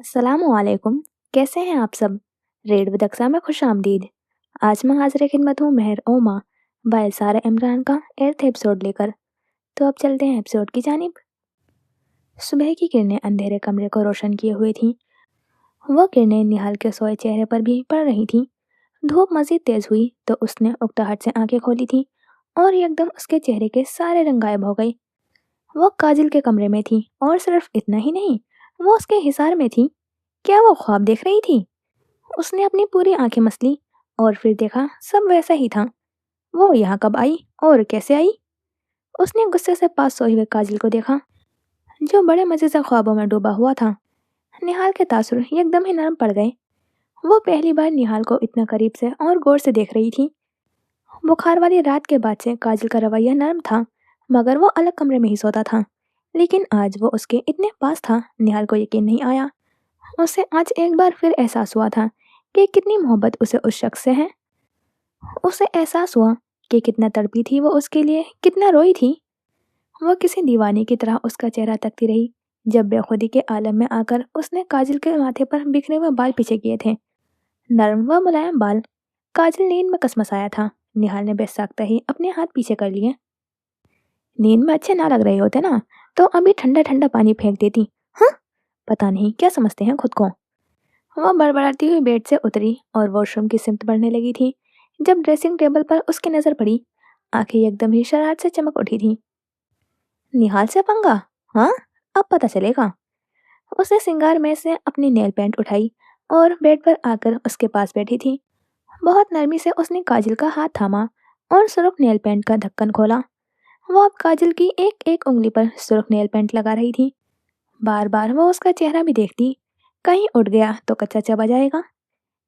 अस्सलाम वालेकुम। कैसे हैं आप सब? रेड विदक्सा में खुश आमदीद। आज मैं हाजिर खिदमत हूँ मेहर ओमा बाय सारा इमरान का 8th एपिसोड लेकर। तो अब चलते हैं एपिसोड की जानिब। सुबह की किरणें अंधेरे कमरे को रोशन किए हुए थीं। वो किरणें निहाल के सोए चेहरे पर भी पड़ रही थीं। धूप मजीद तेज हुई तो उसने उकताहट से आंखें खोली थीं और एकदम उसके चेहरे के सारे रंग गायब हो गए। वो काजिल के कमरे में थी और सिर्फ इतना ही नहीं, वो उसके हिसार में थी। क्या वो ख्वाब देख रही थी? उसने अपनी पूरी आंखें मसली और फिर देखा सब वैसा ही था। वो यहाँ कब आई और कैसे आई? उसने गुस्से से पास सोए हुए काजल को देखा, जो बड़े मजे से ख्वाबों में डूबा हुआ था। निहाल के तासुर एकदम ही नरम पड़ गए। वो पहली बार निहाल को इतना करीब से और गौर से देख रही थी। बुखार वाली रात के बाद से काजल का रवैया नरम था, मगर वो अलग कमरे में ही सोता था। लेकिन आज वो उसके इतने पास था, निहाल को यकीन नहीं आया। उसे आज एक बार फिर एहसास हुआ था कि कितनी मोहब्बत उसे उस शख्स से है। उसे एहसास हुआ कि कितना तड़पी थी वो उसके लिए, कितना रोई थी। वो किसी दीवानी की तरह उसका चेहरा तकती रही, जब बेखुदी के आलम में आकर उसने काजल के माथे पर बिखरे हुए बाल पीछे किए थे। नरम व मुलायम बाल। काजल नींद में कसमसाया था। निहाल ने बेसाख्ता ही अपने हाथ पीछे कर लिए। नींद में अच्छे ना लग रहे होते ना, तो अभी ठंडा ठंडा पानी फेंक देती। हाँ, पता नहीं क्या समझते हैं खुद को। वो बड़बड़ाती हुई बेड से उतरी और वॉशरूम की सिमत बढ़ने लगी थी। जब ड्रेसिंग टेबल पर उसकी नजर पड़ी, आंखें एकदम ही शरारत से चमक उठी थी। निहाल से पंगा? हाँ, अब पता चलेगा। उसने सिंगार में से अपनी नेल पेंट उठाई और बेड पर आकर उसके पास बैठी थी। बहुत नरमी से उसने काजल का हाथ थामा और सुर्ख नेल पेंट का ढक्कन खोला। वो अब काजल की एक एक उंगली पर सुर्ख नेल पेंट लगा रही थी। बार बार वो उसका चेहरा भी देखती, कहीं उठ गया तो कच्चा चबा जाएगा।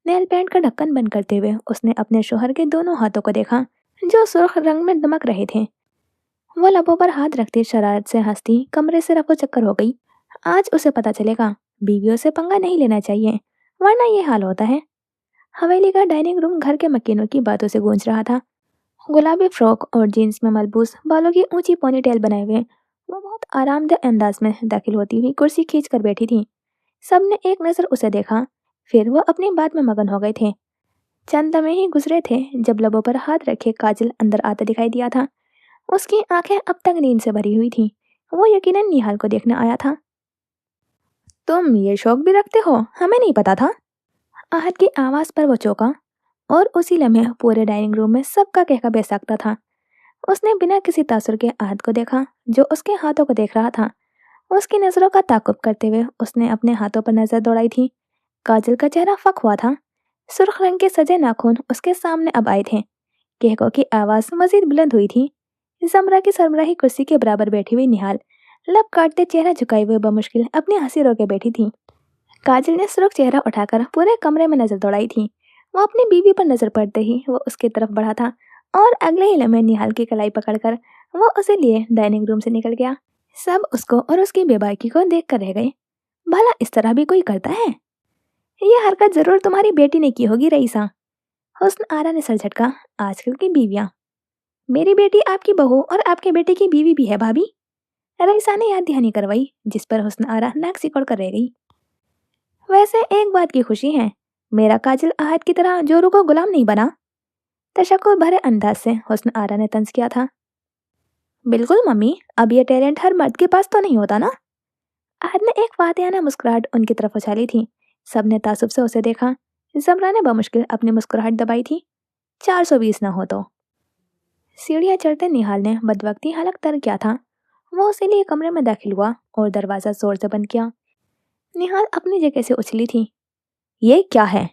नेल पेंट का ढक्कन बंद करते हुए उसने अपने शोहर के दोनों हाथों को देखा, जो सुर्ख रंग में दमक रहे थे। वो लबों पर हाथ रखती शरारत से हंसती कमरे से रफो चक्कर हो गई। आज उसे पता चलेगा, बीवियों से पंगा नहीं लेना चाहिए, वरना ये हाल होता है। हवेली का डाइनिंग रूम घर के मकीनों की बातों से गूंज रहा था। गुलाबी फ्रॉक और जीन्स में मलबूस बालों की ऊंची पोनीटेल बनाए हुए वो बहुत आरामदेह अंदाज में दाखिल होती हुई कुर्सी खींच कर बैठी थी। सबने एक नजर उसे देखा, फिर वो अपनी बात में मगन हो गए थे। चंद लम्हे ही गुजरे थे जब लबों पर हाथ रखे काजल अंदर आता दिखाई दिया था। उसकी आंखें अब तक नींद से भरी हुई थीं। वो यकीनन निहाल को देखने आया था। तुम ये शौक भी रखते हो, हमें नहीं पता था। आहत की आवाज पर वो चौंका और उसी लम्हे पूरे डाइनिंग रूम में सबका कहका बेसाकता था। उसने बिना किसी तासुर के आहत को देखा, जो उसके हाथों को देख रहा था। उसकी नजरों का ताकुब करते हुए उसने अपने हाथों पर नजर दौड़ाई थी। काजल का चेहरा फक हुआ था। सुर्ख रंग के सजे नाखून उसके सामने अब आए थे। कहकों की आवाज मजीद बुलंद हुई थी। जमरा की सरबराही कुर्सी के बराबर बैठी हुई निहाल लब काटते चेहरा झुकाए हुए बमुश्किल अपनी हंसी रोके बैठी थी। काजल ने सुर्ख चेहरा उठाकर पूरे कमरे में नजर दौड़ाई थी। वो अपनी बीवी पर नजर पड़ते ही वो उसकी तरफ बढ़ा था और अगले ही लम्हे निहाल की कलाई पकड़कर वो उसे लिए डाइनिंग रूम से निकल गया। सब उसको और उसकी बेबाकी को देख कर रह गए। भला इस तरह भी कोई करता है? ये हरकत जरूर तुम्हारी बेटी ने की होगी रईसा। हुस्न आरा ने सर झटका। आजकल की बीवियां। मेरी बेटी आपकी बहू और आपके बेटे की बीवी भी है भाभी। रईसा ने याद दहानी करवाई, जिस पर हुस्न आरा नाक सिकोड़ कर रह गई। वैसे एक बात की खुशी है, मेरा काजल आहत की तरह जोरू को गुलाम नहीं बना। तशक्कुर भरे अंदाज से हुस्न आरा ने तंज किया था। बिल्कुल मम्मी, अब ये टैलेंट हर मर्द के पास तो नहीं होता ना। आहत ने एक फातिहाना मुस्कुराहट उनकी तरफ उछाली थी। सबने तासुब से उसे देखा। जमरा ने बमुश्किल अपनी मुस्कुराहट दबाई थी। 420 न हो तो। सीढ़ियां चढ़ते निहाल ने बदवक्ती हलक तर किया था। वो इसीलिए कमरे में दाखिल हुआ और दरवाजा जोर से बंद किया। निहाल अपनी जगह से उछली थी। ये क्या है?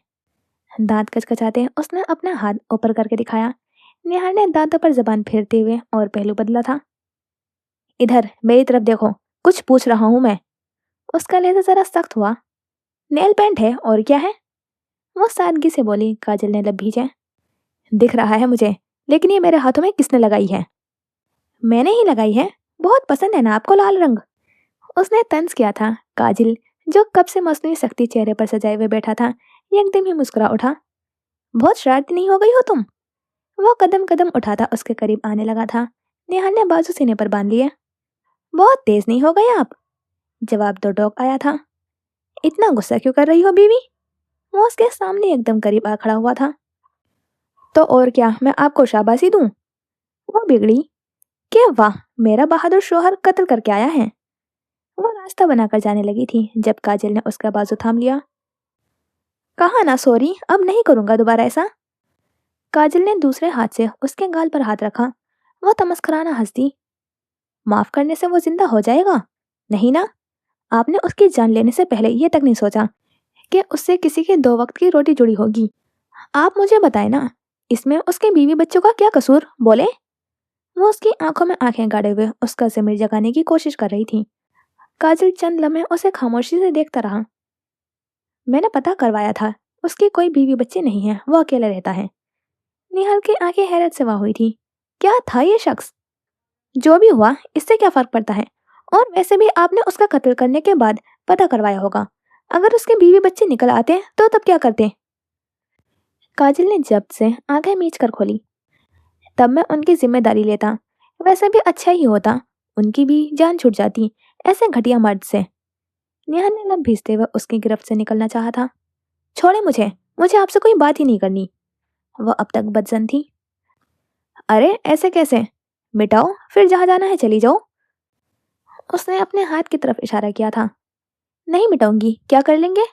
दांत कचकचाते उसने अपना हाथ ऊपर करके दिखाया। निहाल ने दांतों पर जबान फेरते हुए और पहलू बदला था। इधर मेरी तरफ देखो, कुछ पूछ रहा हूं मैं। उसका लहजा जरा सख्त हुआ। नेल पेंट है और क्या है? वो सादगी से बोली। काजल ने लब भींचे। दिख रहा है मुझे, लेकिन ये मेरे हाथों में किसने लगाई है? मैंने ही लगाई है। बहुत पसंद है ना आपको लाल रंग। उसने तंज किया था। काजल, जो कब से मसनूई सख्ती चेहरे पर सजाए हुए बैठा था, एकदम ही मुस्कुरा उठा। बहुत शरारती नहीं हो गई हो तुम? वो कदम कदम उठाता उसके करीब आने लगा था। नेहाल ने बाजू सीने पर बांध लिए। बहुत तेज नहीं हो गए आप? जवाब दो टोक आया था। इतना गुस्सा क्यों कर रही हो बीवी? वो उसके सामने एकदम करीब आ खड़ा हुआ था। तो और क्या, मैं आपको शाबाशी दूं? वो बिगड़ी कि वाह, मेरा बहादुर शोहर कत्ल करके आया है। वो रास्ता बनाकर जाने लगी थी जब काजल ने उसका बाजू थाम लिया। कहा ना सॉरी, अब नहीं करूंगा दोबारा ऐसा। काजल ने दूसरे हाथ से उसके गाल पर हाथ रखा। वो तमस्कराना हंस दी। माफ करने से वो जिंदा हो जाएगा? नहीं ना। आपने उसकी जान लेने से पहले ये तक नहीं सोचा कि उससे किसी के 2 वक्त की रोटी जुड़ी होगी। आप मुझे बताएं ना, इसमें उसके बीवी बच्चों का क्या कसूर, बोले। वो उसकी आंखों में आंखें गाड़े हुए उसका ज़मीर जगाने की कोशिश कर रही थी। काजल चंद लम्हे उसे खामोशी से देखता रहा। मैंने पता करवाया था, उसके कोई बीवी बच्चे नहीं हैं, वो अकेला रहता है। निहाल की आंखें हैरत से वहां हुई थी। क्या था ये शख्स? जो भी हुआ, इससे क्या फर्क पड़ता है? और वैसे भी आपने उसका कत्ल करने के बाद पता करवाया होगा। अगर उसके बीवी बच्चे निकल आते तो तब क्या करते? काजल ने जब्त से आंखें मीच कर खोली। तब मैं उनकी जिम्मेदारी लेता। वैसे भी अच्छा ही होता, उनकी भी जान छूट जाती ऐसे घटिया मर्द से। नेहा ने लब भीजते हुए उसकी गिरफ्त से निकलना चाहा था। छोड़े मुझे, मुझे आपसे कोई बात ही नहीं करनी। वो अब तक बदजन थी। अरे ऐसे कैसे? मिटाओ, फिर जहाँ जाना है चली जाओ। उसने अपने हाथ की तरफ इशारा किया था। नहीं मिटाऊंगी, क्या कर लेंगे?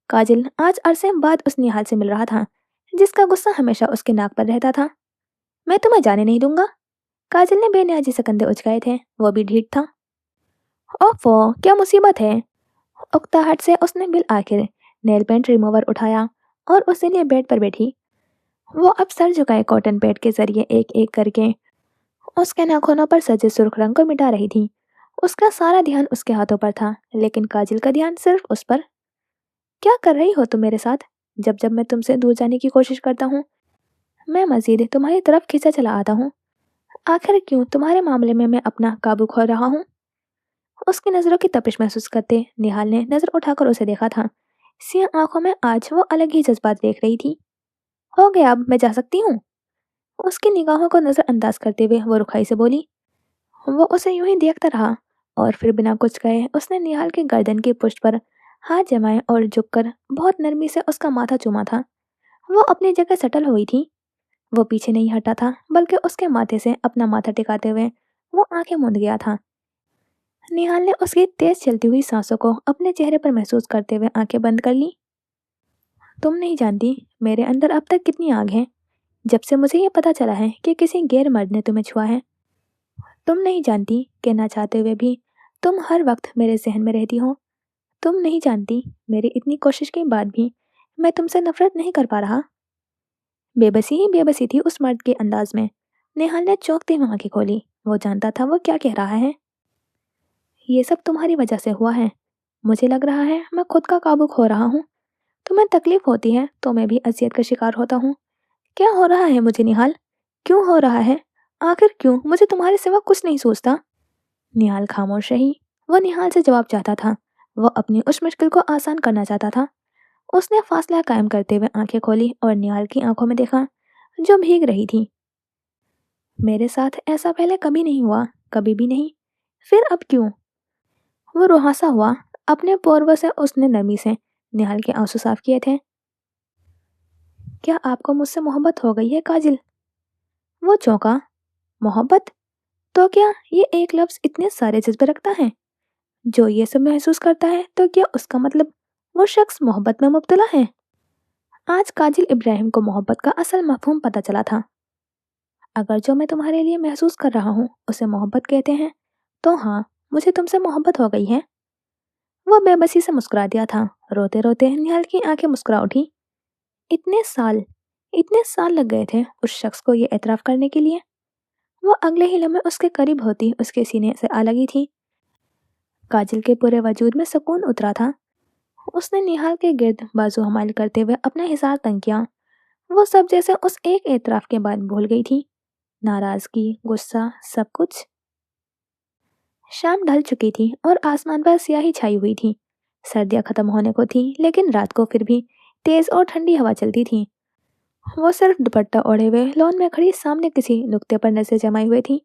काजल आज अरसे बाद उस निहाल से मिल रहा था जिसका गुस्सा हमेशा उसके नाक पर रहता था। मैं तुम्हें जाने नहीं दूंगा। काजल ने बेनियाजी से कंधे उचकाए थे, वो भी ढीठ था। ओफो, क्या मुसीबत है? उकताहट से उसने बिल आखिर नेल पेंट रिमूवर उठाया और उसे लिए बेड पर बैठी। वो अब सर झुकाए कॉटन पैड के जरिए एक एक करके उसके नाखूनों पर सजे सुर्ख रंग को मिटा रही थी। उसका सारा ध्यान उसके हाथों पर था, लेकिन काजल का ध्यान सिर्फ उस पर। क्या कर रही हो तुम मेरे साथ? जब जब मैं तुमसे दूर जाने की कोशिश करता हूँ, मैं मजीद तुम्हारी तरफ खींचा चला आता हूँ। आखिर क्यों तुम्हारे मामले में मैं अपना काबू खो रहा हूँ? उसकी नजरों की तपिश महसूस करते निहाल ने नजर उठाकर उसे देखा था। सियाह आंखों में आज वो अलग ही जज्बात देख रही थी। हो गया, अब मैं जा सकती हूँ? उसकी निगाहों को नजरअंदाज करते हुए वो रुखाई से बोली। वो उसे यूं ही देखता रहा और फिर बिना कुछ कहे उसने निहाल के गर्दन की पुष्ट पर हाथ जमाए और झुककर बहुत नरमी से उसका माथा चूमा था। वो अपनी जगह सेटल हुई थी। वो पीछे नहीं हटा था, बल्कि उसके माथे से अपना माथा टिकाते हुए वो आंखें मूंद गया था। निहाल ने उसकी तेज चलती हुई सांसों को अपने चेहरे पर महसूस करते हुए आंखें बंद कर ली। तुम नहीं जानती मेरे अंदर अब तक कितनी आग है, जब से मुझे ये पता चला है कि किसी गैर मर्द ने तुम्हें छुआ है। तुम नहीं जानती कि ना चाहते हुए भी तुम हर वक्त मेरे जहन में रहती हो। तुम नहीं जानती मेरी इतनी कोशिश के बाद भी मैं तुमसे नफरत नहीं कर पा रहा। बेबसी ही बेबसी थी उस मर्द के अंदाज में। नेहाल ने चौंकते हुए आंखें खोली। वो जानता था वो क्या कह रहा है। ये सब तुम्हारी वजह से हुआ है। मुझे लग रहा है मैं खुद का काबू खो रहा हूँ। तुम्हें तकलीफ होती है तो मैं भी अजियत का शिकार होता हूँ। क्या हो रहा है मुझे निहाल? क्यों हो रहा है? आखिर क्यों मुझे तुम्हारे सिवा कुछ नहीं सोचता? निहाल खामोश रही। वो निहाल से जवाब चाहता था। वो अपनी उस मुश्किल को आसान करना चाहता था। उसने फासला कायम करते हुए आंखें खोली और निहाल की आंखों में देखा, जो भीग रही थी। मेरे साथ ऐसा पहले कभी नहीं हुआ, कभी भी नहीं। फिर अब क्यों? वो रुहासा हुआ। अपने पोरवों से उसने नमी से निहाल के आंसू साफ किए थे। क्या आपको मुझसे मोहब्बत हो गई है काजिल? वो चौंका। मोहब्बत? तो क्या ये एक लफ्ज इतने सारे जज्बे रखता है? जो ये सब महसूस करता है तो क्या उसका मतलब वो शख्स मोहब्बत में मुब्तला है? आज काजिल इब्राहिम को मोहब्बत का असल मफहूम पता चला था। अगर जो मैं तुम्हारे लिए महसूस कर रहा हूँ उसे मोहब्बत कहते हैं, तो हाँ, मुझे तुमसे मोहब्बत हो गई है। वो बेबसी से मुस्कुरा दिया था। रोते रोते निहाल की आंखें मुस्कुरा उठी। इतने साल, इतने साल लग गए थे उस शख्स को ये एतराफ़ करने के लिए। वो अगले ही लम्हे उसके करीब होती उसके सीने से आ लगी थी। काजल के पूरे वजूद में सुकून उतरा था। उसने निहाल के गिर्द बाजू हमाल करते हुए अपना हिसार तंग किया। वो सब जैसे उस एक एतराफ़ के बाद भूल गई थी। नाराजगी, गुस्सा, सब कुछ। शाम ढल चुकी थी और आसमान पर स्याही छाई हुई थी। सर्दियां खत्म होने को थी, लेकिन रात को फिर भी तेज और ठंडी हवा चलती थी। वो सिर्फ दुपट्टा ओढ़े हुए लॉन में खड़ी सामने किसी नुक्ते पर नजर जमाई हुई थी।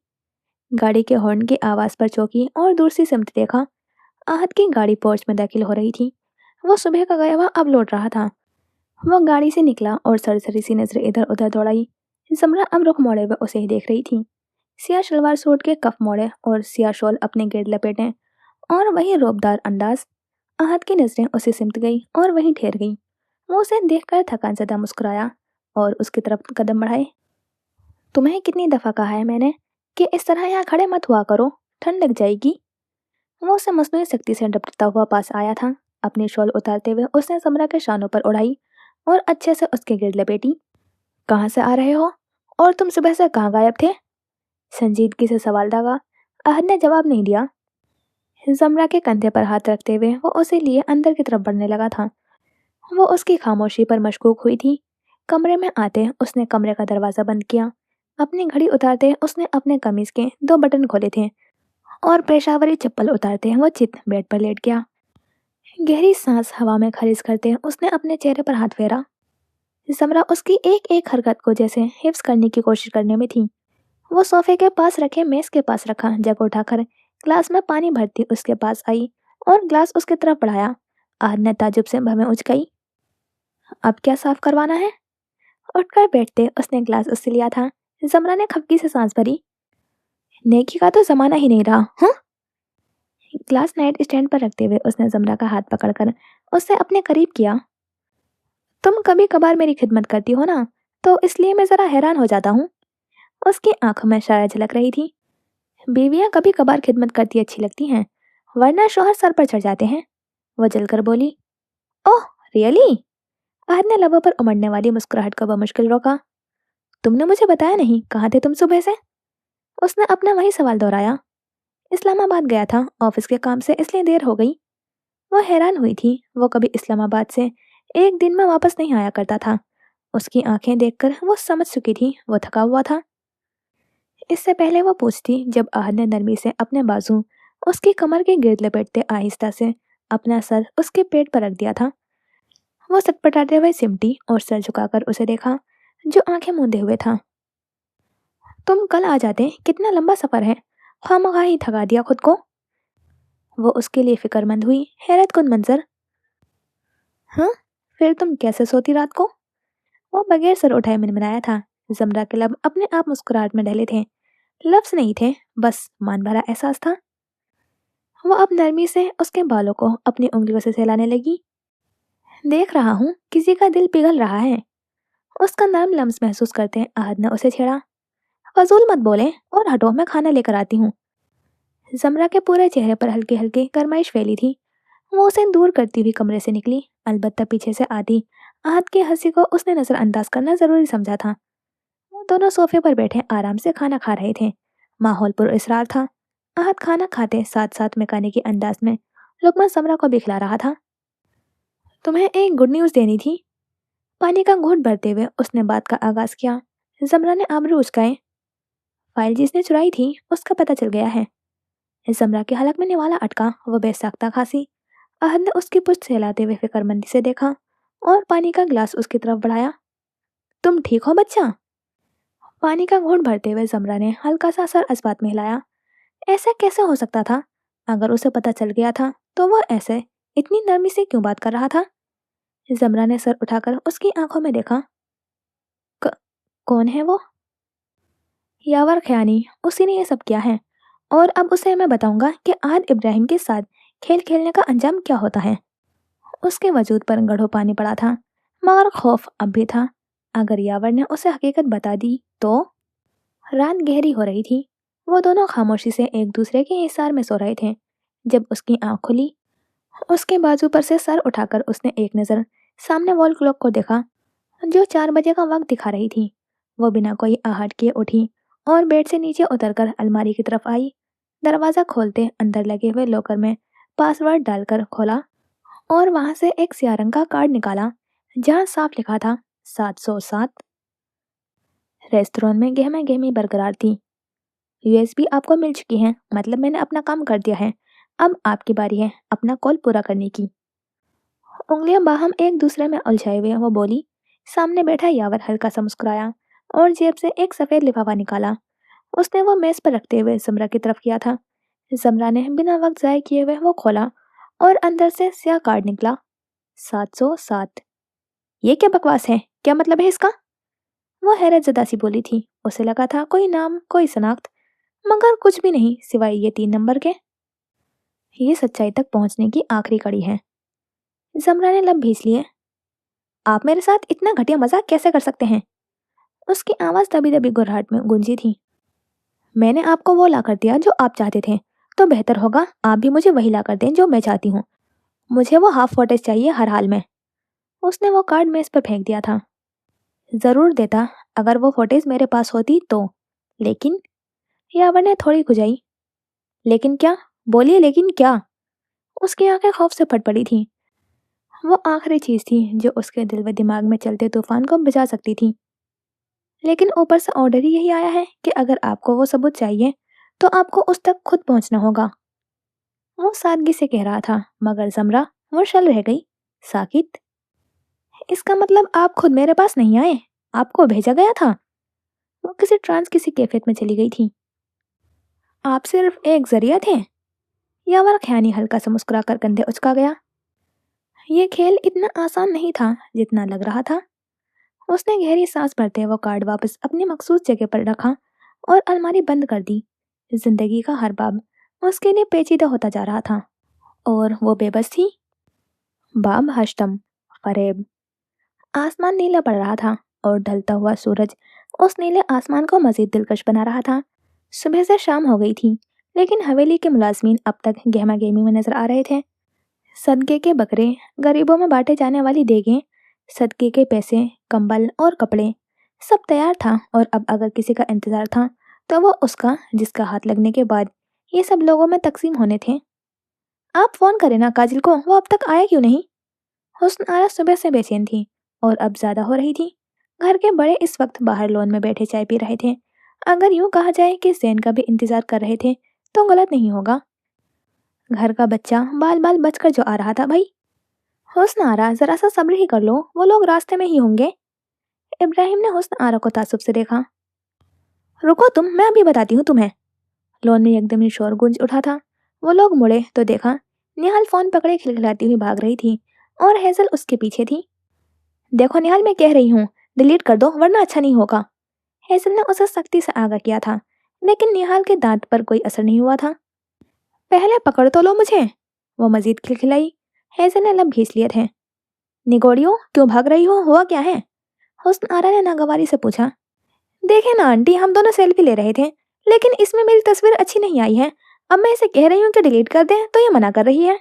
गाड़ी के हॉर्न की आवाज पर चौंकी और दूर से सिमट देखा। आहत की गाड़ी पोर्च में दाखिल हो रही थी। वो सुबह का गया हुआ अब लौट रहा था। वो गाड़ी से निकला और सरसरी सी नजरें इधर उधर दौड़ाई। जमरा अब रुख मोड़े हुए उसे ही देख रही थी। सिया शलवार सूट के कफ मोड़े और सिया शॉल अपने गिर्द लपेटे और वही रोबदार अंदाज। आहत की नजरें उसे सिमट गई और वहीं ठहर गई। वो उसे देखकर थकान ज़्यादा मुस्कुराया और उसकी तरफ कदम बढ़ाए। तुम्हें कितनी दफ़ा कहा है मैंने कि इस तरह यहाँ खड़े मत हुआ करो, ठंड लग जाएगी। वो उसे मसनूई शक्ति से डपटता हुआ पास आया था। अपनी शॉल उतारते हुए उसने समरा के शानों पर उड़ाई और अच्छे से उसके गिर्द लपेटी। कहाँ से आ रहे हो और तुम सुबह से कहाँ गायब थे? संजीदगी से सवाल दागा। अहद ने जवाब नहीं दिया। जमरा के कंधे पर हाथ रखते हुए वो उसे लिए अंदर की तरफ बढ़ने लगा था। वो उसकी खामोशी पर मशकूक हुई थी। कमरे में आते उसने कमरे का दरवाज़ा बंद किया। अपनी घड़ी उतारते उसने अपने कमीज के 2 बटन खोले थे और पेशावरी चप्पल उतारते वो चित बेड पर लेट गया। गहरी सांस हवा में खारिज करते उसने अपने चेहरे पर हाथ फेरा। जमरा उसकी एक एक हरकत को जैसे हिफ्स करने की कोशिश करने में थी। वो सोफे के पास रखे मेज के पास रखा जग उठाकर ग्लास में पानी भरती उसके पास आई और ग्लास उसकी तरफ बढ़ाया। आहद ने ताजुब से भवें उचकाई। अब क्या साफ करवाना है? उठकर बैठते उसने ग्लास उससे लिया था। जमरा ने खपकी से सांस भरी। नेकी का तो जमाना ही नहीं रहा। हाँ, ग्लास नाइट स्टैंड पर रखते हुए उसने जमरा का हाथ पकड़कर उससे अपने करीब किया। तुम कभी कभार मेरी खिदमत करती हो ना, तो इसलिए मैं जरा हैरान हो जाता हूँ। उसकी आंखों में शायद झलक रही थी। बीवियां कभी कभार खिदमत करती अच्छी लगती हैं, वरना शौहर सर पर चढ़ जाते हैं। वो जलकर बोली। Oh really? आहद ने लबों पर उमड़ने वाली मुस्कुराहट को बमुश्किल रोका। तुमने मुझे बताया नहीं, कहाँ थे तुम सुबह से? उसने अपना वही सवाल दोहराया। इस्लामाबाद गया था ऑफिस के काम से, इसलिए देर हो गई। वो हैरान हुई थी। वो कभी इस्लामाबाद से एक दिन में वापस नहीं आया करता था। उसकी आंखें देखकर वो समझ चुकी थी वो थका हुआ था। इससे पहले वो पूछती जब आहद ने नरमी से अपने बाजू उसकी कमर के गिर्द लपेटते आहिस्ता से अपना सर उसके पेट पर रख दिया था। वो सटपटाते हुए सिमटी और सर झुकाकर उसे देखा, जो आंखें मूंदे हुए था। तुम कल आ जाते, कितना लंबा सफर है, खामखा ही थका दिया खुद को। वो उसके लिए फिक्रमंद हुई, हैरत कुन मंजर। हाँ, फिर तुम कैसे सोती रात को? वो बगैर सर उठाए मिनमिनाया था। जमरा के लब अपने आप मुस्कुराहट में ढले थे। लफ्ज नहीं थे, बस मान भरा एहसास था। वो अब नरमी से उसके बालों को अपनी उंगलियों से सहलाने लगी। देख रहा हूँ किसी का दिल पिघल रहा है। उसका नरम लम्स महसूस करते आहद ने उसे छेड़ा। फजूल मत बोले और हटो, मैं खाना लेकर आती हूँ। जमरा के पूरे चेहरे पर हल्की हल्की गरमाइश फैली थी। वो उसे दूर करती हुई कमरे से निकली, अलबत्ता पीछे से आती आहद की हंसी को उसने नजरअंदाज करना जरूरी समझा था। वो दोनों सोफे पर बैठे आराम से खाना खा रहे थे। माहौल पर इसरार था। आहद खाना खाते साथ साथ मकाने के अंदाज में लुकमा समरा को भी खिला रहा था। तुम्हें एक गुड न्यूज़ देनी थी। पानी का घूंट भरते हुए उसने बात का आगाज किया। जमरा ने आबरू उचकाए। फाइल जिसने चुराई थी उसका पता चल गया है। जमरा के हलक में निवाला अटका। वो बेसाख्ता खांसी। आहद ने उसकी पुष्ट सहलाते हुए फिक्रमंदी से देखा और पानी का गिलास उसकी तरफ बढ़ाया। तुम ठीक हो बच्चा? पानी का घूंट भरते हुए जमरा ने हल्का सा सर इस्बात में हिलाया। ऐसा कैसे हो सकता था? अगर उसे पता चल गया था तो वह ऐसे इतनी नरमी से क्यों बात कर रहा था? जमरा ने सर उठाकर उसकी आंखों में देखा। कौन है वो? यावर खयानी, उसी ने ये सब किया है। और अब उसे मैं बताऊंगा कि आहद इब्राहिम के साथ खेल खेलने का अंजाम क्या होता है। उसके वजूद पर गढ़ो पानी पड़ा था, मगर खौफ अब भी था। अगर यावर ने उसे हकीकत बता दी तो? रात गहरी हो रही थी। वो दोनों खामोशी से एक दूसरे के हिसार में सो रहे थे। जब उसकी आंख खुली, उसके बाजू पर से सर उठाकर उसने एक नज़र सामने वॉल क्लॉक को देखा, जो 4 बजे का वक्त दिखा रही थी। वो बिना कोई आहट किए उठी और बेड से नीचे उतरकर अलमारी की तरफ आई। दरवाज़ा खोलते अंदर लगे हुए लॉकर में पासवर्ड डालकर खोला और वहां से एक स्याह रंग का कार्ड निकाला, जहां साफ लिखा था 707। रेस्टोरेंट में गहमा गहमी बरकरार थी। यूएसबी आपको मिल चुकी है, मतलब मैंने अपना काम कर दिया है। अब आपकी बारी है अपना कॉल पूरा करने की। उंगलियां बाहम एक दूसरे में उलझाए हुए वो बोली। सामने बैठा यावर हल्का सा मुस्कुराया और जेब से एक सफेद लिफाफा निकाला। उसने वो मेज पर रखते हुए जमरा की तरफ किया था। जमरा ने बिना वक्त जाया किए हुए वो खोला और अंदर से स्याह कार्ड निकला। 707। ये क्या बकवास है? क्या मतलब है इसका? वो हैरत ज़दा सी बोली थी। उसे लगा था कोई नाम, कोई शनाख्त, मगर कुछ भी नहीं सिवाय ये 3 नंबर के। ये सच्चाई तक पहुंचने की आखिरी कड़ी है। जमरा ने लब भींच लिए। आप मेरे साथ इतना घटिया मजाक कैसे कर सकते हैं? उसकी आवाज़ दबी दबी घुर्राहट में गूंजी थी। मैंने आपको वो ला कर दिया जो आप चाहते थे, तो बेहतर होगा आप भी मुझे वही ला कर दें जो मैं चाहती हूँ। मुझे वो हाफ फुटेज चाहिए हर हाल में। उसने वो कार्ड मेज पर फेंक दिया था। ज़रूर देता अगर वो फुटेज मेरे पास होती तो। लेकिन यावर ने थोड़ी खुजाई। लेकिन क्या? बोलिए, लेकिन क्या? उसकी आंखें खौफ से फट पड़ी थीं। वो आखिरी चीज़ थी जो उसके दिल व दिमाग में चलते तूफान को बुझा सकती थी। लेकिन ऊपर से ऑर्डर ही यही आया है कि अगर आपको वो सबूत चाहिए तो आपको उस तक खुद पहुंचना होगा। वो सादगी से कह रहा था, मगर जमरा वो शल रह गई। साकित, इसका मतलब आप खुद मेरे पास नहीं आए, आपको भेजा गया था? वो किसी ट्रांस किसी कैफियत में चली गई थी। आप सिर्फ एक जरिया थे? यावर ख्यानी हल्का सा मुस्कुरा कर कंधे उचका गया। ये खेल इतना आसान नहीं था जितना लग रहा था। उसने गहरी सांस भरते वो कार्ड वापस अपनी मखसूस जगह पर रखा और अलमारी बंद कर दी। जिंदगी का हर बाब उसके लिए पेचीदा होता जा रहा था और वो बेबस थी। बाब हश्तम, फरेब। आसमान नीला पड़ रहा था और ढलता हुआ सूरज उस नीले आसमान को मजीद दिलकश बना रहा था। सुबह से शाम हो गई थी, लेकिन हवेली के मुलाजमीन अब तक गहमा गहमी में नजर आ रहे थे। सदके के बकरे, गरीबों में बांटे जाने वाली देगें, सदके के पैसे, कंबल और कपड़े, सब तैयार था और अब अगर किसी का इंतजार था तो वो उसका जिसका हाथ लगने के बाद ये सब लोगों में तकसीम होने थे। आप फोन करें ना काजिल को, वो अब तक आया क्यों नहीं? हुस्न आरा सुबह से बेचैन थी और अब ज्यादा हो रही थी। घर के बड़े इस वक्त बाहर लॉन में बैठे चाय पी रहे थे। अगर यूं कहा जाए कि जैन का भी इंतजार कर रहे थे तो गलत नहीं होगा। घर का बच्चा बाल बाल बचकर जो आ रहा था भाई। हुस्न आरा, जरा सा सब्र ही कर लो, वो लोग रास्ते में ही होंगे। इब्राहिम ने हुस्न आरा को तासुब से देखा। रुको तुम, मैं अभी बताती हूँ तुम्हें। लॉन में एकदम ही शोर गूंज उठा था। वो लोग मुड़े तो देखा निहाल फोन पकड़े खिलखिलाती हुई भाग रही थी और हेजल उसके पीछे थी। देखो निहाल, मैं कह रही हूँ डिलीट कर दो वरना अच्छा नहीं होगा। हेजल ने उसे सख्ती से आगाह किया था, लेकिन निहाल के दांत पर कोई असर नहीं हुआ था। पहले पकड़ तो लो मुझे, वो मजीद खिलखिलाई। हेजल ने लब घींच लिए थे। निगोड़ियो, क्यों भाग रही हो, हुआ क्या है? हुस्न आरा ने नागवारी से पूछा। देखे ना आंटी, हम दोनों सेल्फी ले रहे थे, लेकिन इसमें मेरी तस्वीर अच्छी नहीं आई है। अब मैं इसे कह रही हूँ कि डिलीट कर दें तो ये मना कर रही है।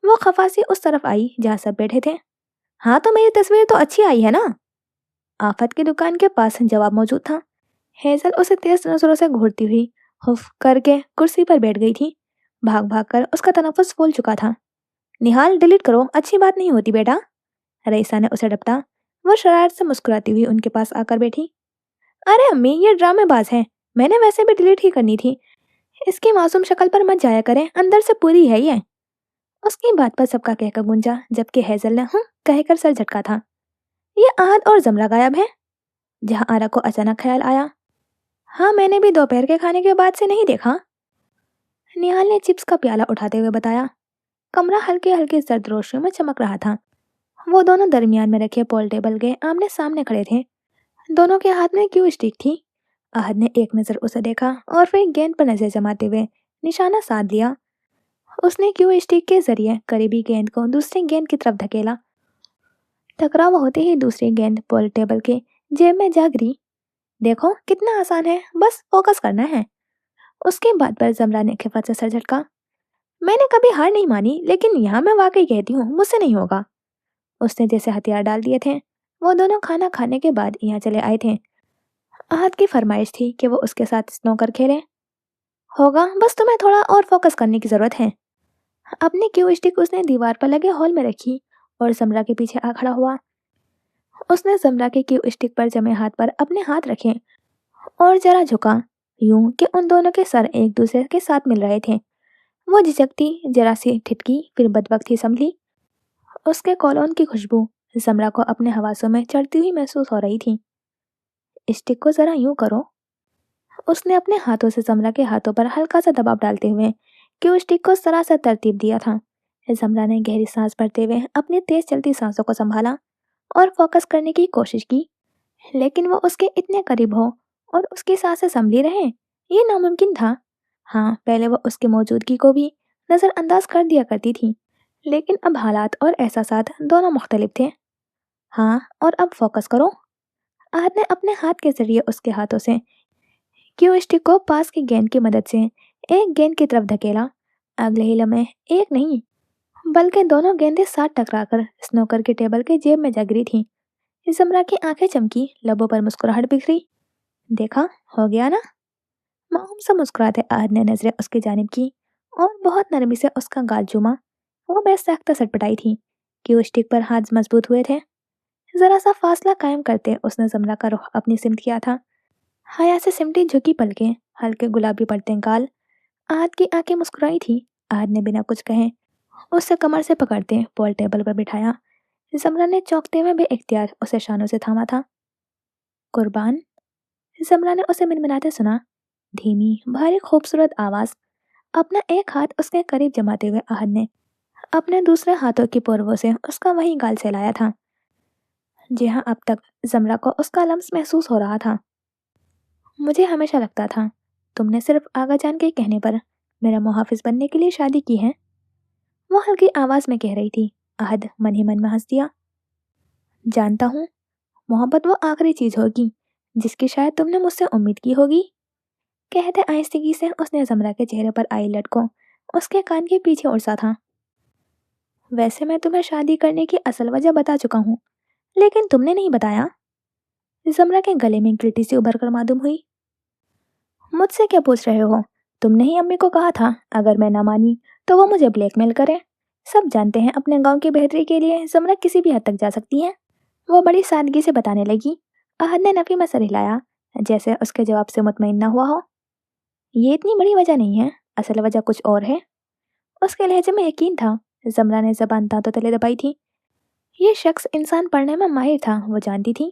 वो खफासी उस तरफ आई जहाँ सब बैठे थे। हाँ तो मेरी तस्वीर तो अच्छी आई है ना? आफत की दुकान के पास जवाब मौजूद था। हेजल उसे तेज नजरों से घूरती हुई हुफ करके कुर्सी पर बैठ गई थी। भाग भाग कर उसका तनफ्फुस फूल चुका था। निहाल, डिलीट करो, अच्छी बात नहीं होती बेटा। रईसा ने उसे डपटा। वो शरारत से मुस्कुराती हुई उनके पास आकर बैठी। अरे अम्मी, ये ड्रामेबाज है, मैंने वैसे भी डिलीट ही करनी थी। इसकी मासूम शक्ल पर मत जाया करें, अंदर से पूरी है ये। उसकी बात पर सबका कहकर गूंजा, जबकि हेजल ने कहकर सर झटका था। ये आहद और जमरा गायब है। जहाँ आरा को अचानक ख्याल आया। हाँ, मैंने भी दोपहर के खाने के बाद से नहीं देखा। निहाल ने चिप्स का प्याला उठाते हुए बताया। कमरा हल्के हल्के सर्द रोशनी में चमक रहा था। वो दोनों दरमियान में रखे पोल टेबल के आमने सामने खड़े थे। दोनों के हाथ में क्यू स्टिक थी। आहद ने एक नजर उसे देखा और फिर गेंद पर नजर जमाते हुए निशाना साध लिया। उसने क्यू स्टिक के जरिए करीबी गेंद को दूसरी गेंद की तरफ धकेला। टकराव होते ही दूसरी गेंद पोल टेबल के जेब में जा गिरी। देखो कितना आसान है, बस फोकस करना है। उसके बाद पर जमरा ने खिफत से सर झटका। मैंने कभी हार नहीं मानी, लेकिन यहाँ मैं वाकई कहती हूँ मुझसे नहीं होगा। उसने जैसे हथियार डाल दिए थे। वो दोनों खाना खाने के बाद यहाँ चले आए थे। आहद की फरमाइश थी कि वो उसके साथ स्नोकर खेले। होगा, बस तुम्हें थोड़ा और फोकस करने की जरूरत है। अपनी क्यू स्टिक उसने दीवार पर लगे हॉल में रखी और जमरा के पीछे आ खड़ा हुआ। उसने जमरा के क्यू स्टिक पर जमे हाथ पर अपने हाथ रखे और जरा झुका, यूं कि उन दोनों के सर एक दूसरे के साथ मिल रहे थे। वो झिझकती, जरा सी ठिठकी, फिर बदबख्ती संभली। उसके कॉलोन की खुशबू जमरा को अपने हवासों में चढ़ती हुई महसूस हो रही थी। स्टिक को जरा यूं करो। उसने अपने हाथों से जमरा के हाथों पर हल्का सा दबाव डालते हुए क्यू स्टिक को सरासर तरतीब दिया था। जमरा ने गहरी सांस भरते हुए अपनी तेज चलती सांसों को संभाला और फोकस करने की कोशिश की, लेकिन वो उसके इतने करीब हो और उसकी सांसें संभली रहे, ये नामुमकिन था। हाँ, पहले वो उसकी मौजूदगी को भी नज़रअंदाज कर दिया करती थी, लेकिन अब हालात और एहसासात दोनों मुख्तलिफ थे। हाँ, और अब फोकस करो। आहद ने अपने हाथ के जरिए उसके हाथों से क्यू स्टिक को पास की गेंद की मदद से एक गेंद की तरफ धकेला। अगले ही लम्हे एक नहीं, बल्कि दोनों गेंदें साथ टकराकर स्नूकर की टेबल के जेब में जा गिरी थीं। जमरा की आंखें चमकी, लबों पर मुस्कुराहट बिखरी। देखा, हो गया ना? मासूम सा मुस्कुराते आहद ने नजरें उसकी जानिब की और बहुत नरमी से उसका गाल चूमा। वो बेसाख्ता सटपटाई थी कि उस स्टिक पर हाथ मजबूत हुए थे। जरा सा फासला कायम करते उसने जमरा का रुख अपनी सिमत किया था। हया से सिमटी झुकी पलकें, हल्के गुलाबी पड़ते गाल। आहद की आंखें मुस्कुराई थी। आहद ने बिना कुछ कहे उसे कमर से पकड़ते पॉल टेबल पर बिठाया। जमरा ने चौंकते हुए बेइख्तियार उसे शानों से थामा था। कुर्बान, जमरा ने उसे मिनमिनाते सुना। धीमी भारी खूबसूरत आवाज। अपना एक हाथ उसके करीब जमाते हुए आहद ने अपने दूसरे हाथों की पोरवों से उसका वही गाल सहलाया था, जहाँ अब तक जमरा को उसका लम्स महसूस हो रहा था। मुझे हमेशा लगता था तुमने सिर्फ आगा जान के कहने पर मेरा मुहाफिज बनने के लिए शादी की है, वो हल्की आवाज में कह रही थी। आहद मन ही मन में हंस दिया। जानता हूँ, मोहब्बत वो आखिरी चीज होगी जिसकी शायद तुमने मुझसे उम्मीद की होगी। कहते आहिस्तगी से उसने जमरा के चेहरे पर आई लट को उसके कान के पीछे उड़सा था। वैसे मैं तुम्हें शादी करने की असल वजह बता चुका हूँ, लेकिन तुमने नहीं बताया। जमरा के गले में गिल्टी सी उभर कर मालूम हुई। मुझसे क्या पूछ रहे हो? तुमने ही अम्मी को कहा था अगर मैं ना मानी तो वो मुझे ब्लैकमेल करे। सब जानते हैं अपने गांव की बेहतरी के लिए जमरा किसी भी हद तक जा सकती है। वो बड़ी सादगी से बताने लगी। आहद ने नफी में सर हिलाया, जैसे उसके जवाब से मुतमईन न हुआ हो। ये इतनी बड़ी वजह नहीं है, असल वजह कुछ और है। उसके लहजे में यकीन था। जमरा ने जबान दांतों तले दबाई थी। ये शख्स इंसान पढ़ने में माहिर था, वो जानती थी।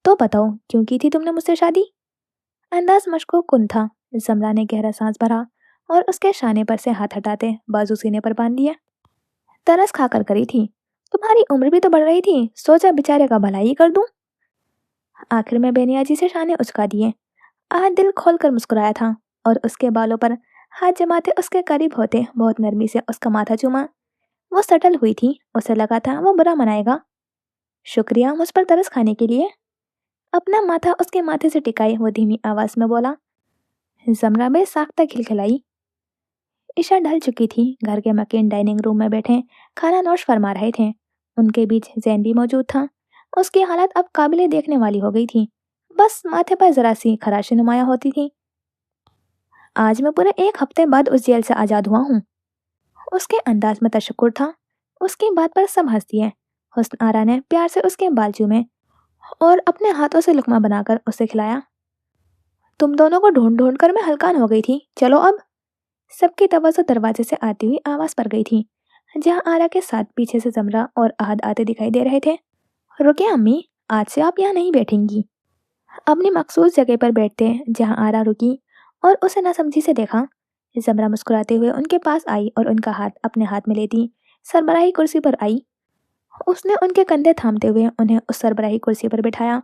तो बताओ, क्यों की थी तुमने मुझसे शादी? अंदाज मशकूक कुन था। जमरा ने गहरा सांस भरा और उसके शाने पर से हाथ हटाते बाजू सीने पर बांध दिया। तरस खाकर करी थी। तुम्हारी उम्र भी तो बढ़ रही थी, सोचा बेचारे का भला ही कर दूं। आखिर में बेनियाजी से शाने उचका दिए। आहद दिल खोलकर मुस्कुराया था और उसके बालों पर हाथ जमाते उसके करीब होते बहुत नरमी से उसका माथा चूमा। वो सटल हुई थी, उसे लगा था वो बुरा मनाएगा। शुक्रिया मुझ पर तरस खाने के लिए। अपना माथा उसके माथे से टिकाए वो धीमी आवाज में बोला। जमरा बेसाख्ता खिलखिलाई। ईशा ढल चुकी थी। घर के मकीन डाइनिंग रूम में बैठे खाना नोश फरमा रहे थे। उनके बीच जैन भी मौजूद था। उसकी हालत अब काबिले देखने वाली हो गई थी। बस माथे पर जरा सी खराशी नुमाया होती थी। आज मैं पूरे एक हफ्ते बाद उस जेल से आजाद हुआ हूँ। उसके अंदाज में तशक्कुर था। उसकी बात पर सब हंस दिए। हुस्न आरा ने प्यार से उसके बाल चूमे और अपने हाथों से लुकमा बनाकर उसे खिलाया। तुम दोनों को ढूंढ ढूंढ कर मैं हलकान हो गई थी, चलो अब। सबकी तवज्जो दरवाजे से आती हुई आवाज पर गई थी, जहां आरा के साथ पीछे से जमरा और आहद आते दिखाई दे रहे थे। रुके अम्मी, आज से आप यहाँ नहीं बैठेंगी। अपनी मखसूस जगह पर बैठते जहां आरा रुकी और उसे नासमझी से देखा। जमरा मुस्कुराते हुए उनके पास आई और उनका हाथ अपने हाथ में लेती सरबराही कुर्सी पर आई। उसने उनके कंधे थामते हुए उन्हें उस सरबराही कुर्सी पर बिठाया।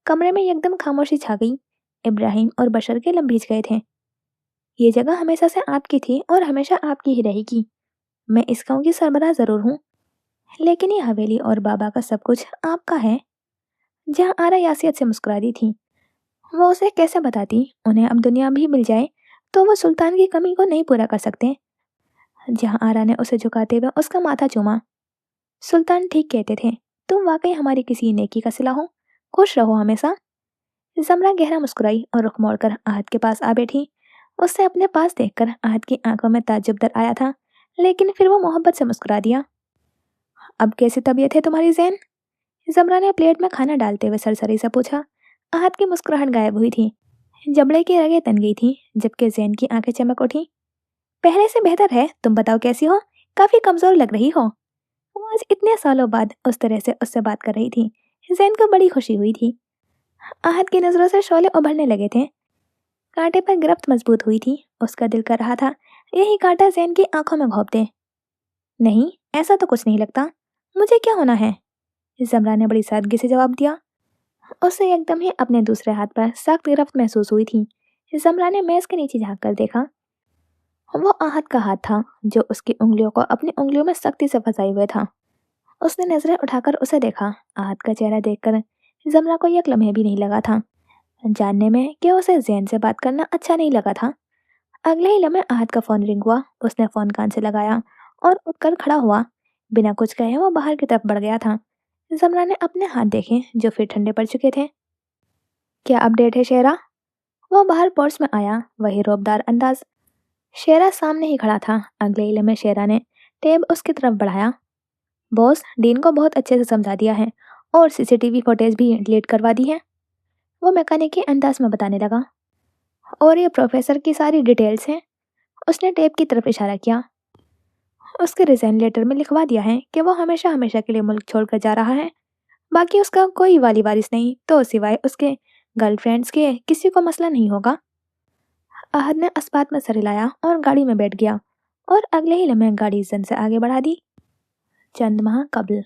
कमरे में एकदम खामोशी छा गई। इब्राहिम और बशर के लम भीज गए थे। ये जगह हमेशा से आपकी थी और हमेशा आपकी ही रहेगी। मैं इस गांव की सरबराह जरूर हूँ, लेकिन ये हवेली और बाबा का सब कुछ आपका है। जहाँ आरा यासियत से मुस्कुरा दी थी। वो उसे कैसे बताती उन्हें अब दुनिया भी मिल जाए तो वो सुल्तान की कमी को नहीं पूरा कर सकते। जहाँ आरा ने उसे झुकाते हुए उसका माथा चूमा। सुल्तान ठीक कहते थे, तुम वाकई हमारी किसी नेकी का सिला हो। खुश रहो हमेशा। जमरा गहरा मुस्कुराई और रुख मोड़कर आहद के पास आ बैठी। उससे अपने पास देखकर आहद की आंखों में ताज्जुब दर आया था, लेकिन फिर वो मोहब्बत से मुस्कुरा दिया। अब कैसी तबीयत है तुम्हारी जैन? जमरा ने प्लेट में खाना डालते हुए सरसरी से पूछा। आहद की मुस्कुराहट गायब हुई थी। जबड़े की रगें तन गई थी, जबकि जैन की आंखें चमक उठी। पहले से बेहतर है, तुम बताओ कैसी हो? काफी कमजोर लग रही हो। वो आज इतने सालों बाद उस तरह से उससे बात कर रही थी। जैन को बड़ी खुशी हुई थी। आहद की नजरों से शोले उभरने लगे थे। कांटे पर गिरफ्त मजबूत हुई थी। उसका दिल कर रहा था यही कांटा जैन की आंखों में घोंप दे। نہیں، ایسا تو کچھ نہیں لگتا، مجھے کیا ہونا ہے؟ زمرا نے بڑی سادگی سے جواب دیا۔ اسے ایک دم ہی اپنے دوسرے ہاتھ پر سخت گرفت محسوس ہوئی تھی۔ زمرا نے میز کے نیچے جھانک کر دیکھا۔ وہ آہت کا ہاتھ تھا جو اس کی انگلیوں کو اپنی انگلیوں میں سختی سے پھنسائے ہوئے تھا۔ اس نے نظریں اٹھا کر اسے دیکھا۔ آہت کا چہرہ دیکھ کر زمرا کو یک لمحے بھی نہیں لگا تھا جاننے میں کہ اسے زین سے بات کرنا اچھا نہیں لگا تھا۔ اگلے ہی لمحے آہت کا فون رنگ ہوا۔ اس نے فون کان سے لگایا اور اٹھ کر کھڑا ہوا۔ بنا کچھ کہے وہ باہر کی طرف بڑھ گیا تھا۔ زمرا نے اپنے ہاتھ دیکھے جو پھر ٹھنڈے پڑ چکے تھے۔ کیا اپڈیٹ ہے شیرا؟ وہ باہر پورچ میں آیا، وہی روبدار انداز۔ شیرا سامنے ہی کھڑا تھا۔ اگلے ہی لمحے شیرا نے ٹیب اس کی طرف بڑھایا۔ بوس، ڈین کو بہت اچھے سے سمجھا دیا ہے اور سی سی ٹی وی فوٹیج بھی ڈیلیٹ کروا دی ہے، وہ میکینک کے انداز میں بتانے لگا۔ اور یہ پروفیسر کی ساری ڈیٹیلز ہیں۔ اس نے ٹیپ کی طرف اشارہ کیا۔ اس کے ریزائن لیٹر میں لکھوا دیا ہے کہ وہ ہمیشہ ہمیشہ کے لیے ملک چھوڑ کر جا رہا ہے۔ باقی اس کا کوئی والی وارث نہیں تو سوائے اس کے گرل فرینڈز کے کسی کو مسئلہ نہیں ہوگا۔ احد نے اس بات میں سر ہلایا اور گاڑی میں بیٹھ گیا اور اگلے ہی لمحے گاڑی زن سے آگے بڑھا دی۔ چند ماہ قبل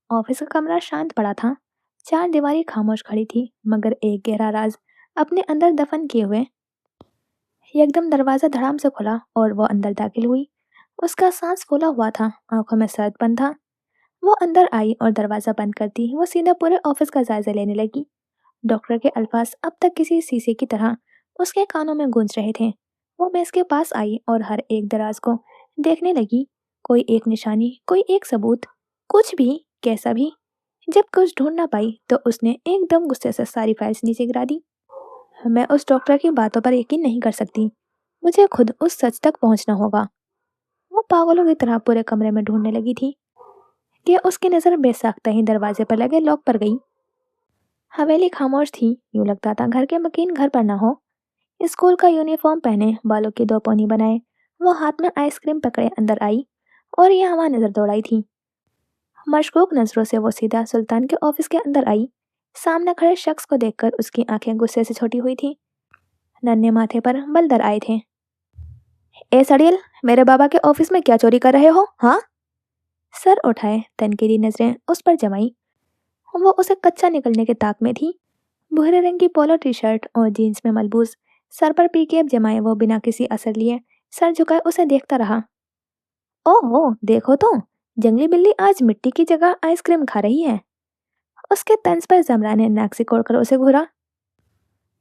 آفس کا کمرہ شانت پڑا تھا۔ چار دیواری خاموش کھڑی تھی مگر ایک گہرا راز اپنے اندر دفن کیے ہوئے۔ یک دم دروازہ دھڑام سے کھلا اور وہ اندر داخل ہوئی۔ اس کا سانس پھولا ہوا تھا، آنکھوں میں سرد پن تھا۔ وہ اندر آئی اور دروازہ بند کرتی وہ سیدھا پورے آفس کا جائزہ لینے لگی۔ ڈاکٹر کے الفاظ اب تک کسی شیشے کی طرح اس کے کانوں میں گونج رہے تھے۔ وہ میز کے پاس آئی اور ہر ایک دراز کو دیکھنے لگی، کوئی ایک نشانی، کوئی ایک ثبوت، کچھ بھی، کیسا بھی۔ جب کچھ ڈھونڈ نہ پائی تو اس نے ایک دم غصے سے ساری فائلز نیچے گرا دی۔ میں اس ڈاکٹر کی باتوں پر یقین نہیں کر سکتی، مجھے خود اس سچ تک پہنچنا ہوگا۔ وہ پاگلوں کی طرح پورے کمرے میں ڈھونڈنے لگی تھی کہ اس کی نظر بے ساختہ ہی دروازے پر لگے لاک پر گئی۔ حویلی خاموش تھی، یوں لگتا تھا گھر کے مکین گھر پر نہ ہو۔ اسکول کا یونیفارم پہنے، بالوں کی دو پونی بنائے، وہ ہاتھ میں آئس کریم پکڑے اندر آئی اور یہ ہوا نظر دوڑائی تھی۔ مشکوک نظروں سے وہ سیدھا سلطان کے آفس کے اندر آئی۔ سامنے کھڑے شخص کو دیکھ کر اس کی آنکھیں غصے سے چھوٹی ہوئی تھی، ننھے ماتھے پر بل در آئے تھے۔ اے سڑیل، میرے بابا کے آفس میں کیا چوری کر رہے ہو ہاں؟ سر اٹھائے، تنقیدی نظریں اس پر جمائی۔ وہ اسے کچا نکلنے کے طاق میں تھی۔ بھورے رنگ کی پولو ٹی شرٹ اور جینز میں ملبوس، سر پر پی کیپ جمائے وہ بنا کسی اثر لیے سر جھکائے اسے دیکھتا رہا۔ اوہ دیکھو تو، جنگلی بلی آج مٹی کی جگہ آئس کریم کھا رہی ہے۔ اس کے طنز پر زمرا نے ناک سے کوڑ کر اسے گھورا۔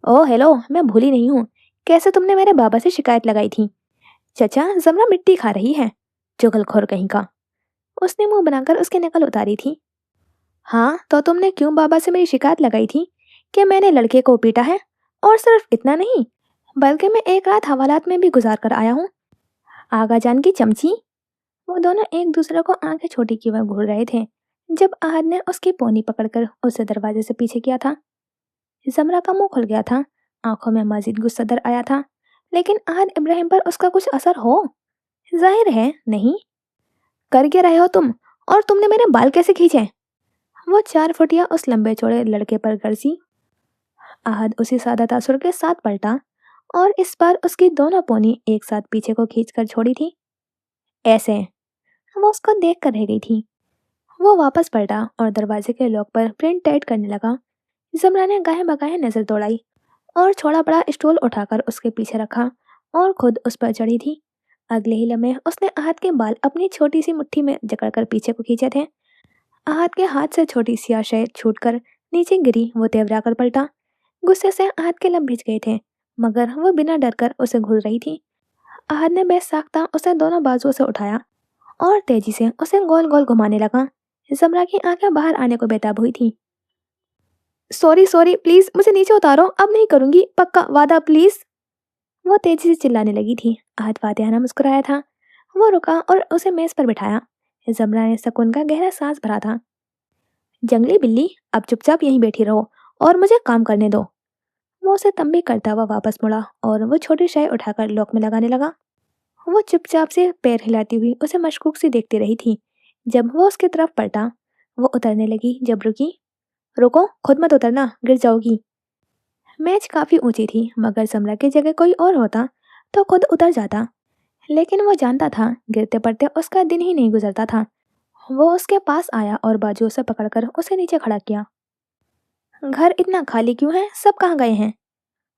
او ہیلو، میں بھولی نہیں ہوں، کیسے تم نے میرے بابا سے شکایت لگائی تھی؟ چچا، زمرا مٹی کھا رہی ہے، چغل خور کہیں کا۔ اس نے منہ بنا کر اس کی نقل اتاری تھی۔ ہاں تو تم نے کیوں بابا سے میری شکایت لگائی تھی کہ میں نے لڑکے کو پیٹا ہے؟ اور صرف اتنا نہیں بلکہ میں ایک رات حوالات میں بھی گزار کر آیا ہوں۔ آغا جان کی چمچی۔ وہ دونوں ایک دوسرے کو آنکھیں چھوٹی کیے ہوئے گھور رہے تھے جب احد نے اس کی پونی پکڑ کر اسے دروازے سے پیچھے کیا تھا۔ زمرا کا منہ کھل گیا تھا، آنکھوں میں مزید غصہ در آیا تھا، لیکن احد ابراہیم پر اس کا کچھ اثر ہو؟ ظاہر ہے نہیں۔ کر کے رہے ہو تم، اور تم نے میرے بال کیسے کھینچے؟ وہ 4 فٹیا اس لمبے چوڑے لڑکے پر گرسی۔ احد اسی سادہ تاثر کے ساتھ پلٹا اور اس بار اس کی دونوں پونی ایک ساتھ پیچھے کو کھینچ کر چھوڑی تھی۔ ایسے وہ اس کو دیکھ کر رہ گئی تھی۔ وہ واپس پلٹا اور دروازے کے لاک پر پرنٹ ٹائٹ کرنے لگا۔ زمرا نے گاہے بگاہے نظر دوڑائی اور چھوڑا پڑا اسٹول اٹھا کر اس کے پیچھے رکھا اور خود اس پر چڑھی تھی۔ اگلے ہی لمحے اس نے احد کے بال اپنی چھوٹی سی مٹھی میں جکڑ کر پیچھے کو کھینچے تھے۔ احد کے ہاتھ سے چھوٹی سیاہ شے چھوٹ کر نیچے گری، وہ تیورا کر پلٹا۔ غصے سے احد کے لب بھیج گئے تھے مگر وہ بنا ڈر کر اسے گھور رہی تھی۔ احد نے بے ساختہ اسے دونوں بازوؤں سے اٹھایا اور تیزی سے اسے گول گول گھمانے لگا۔ زمرا کی آنکھیں باہر آنے کو بیتاب ہوئی تھی۔ سوری پلیز مجھے نیچے اتارو، اب نہیں کروں گی، پکا وعدہ پلیز۔ وہ تیزی سے چلانے لگی تھی۔ احد فاتحانہ مسکرایا تھا۔ وہ رکا اور اسے میز پر بٹھایا۔ زمرا نے سکون کا گہرا سانس بھرا تھا۔ جنگلی بلی، اب چپ چاپ یہیں بیٹھی رہو اور مجھے کام کرنے دو۔ وہ اسے تنبیہ کرتا ہوا واپس مڑا اور وہ چھوٹی شے اٹھا کر لاک میں لگانے لگا۔ وہ چپ چاپ سے پیر ہلاتی ہوئی اسے مشکوک سی دیکھتی رہی تھی۔ جب وہ اس کی طرف پلٹا، وہ اترنے لگی۔ جب رکی، رکو، خود مت اترنا، گر جاؤ گی۔ میچ کافی اونچی تھی مگر زمرا کی جگہ کوئی اور ہوتا تو خود اتر جاتا، लेकिन वो जानता था गिरते पड़ते उसका दिन ही नहीं गुजरता था। वो उसके पास आया और बाजुओं से पकड़कर उसे नीचे खड़ा किया। घर इतना खाली क्यों है, सब कहाँ गए हैं?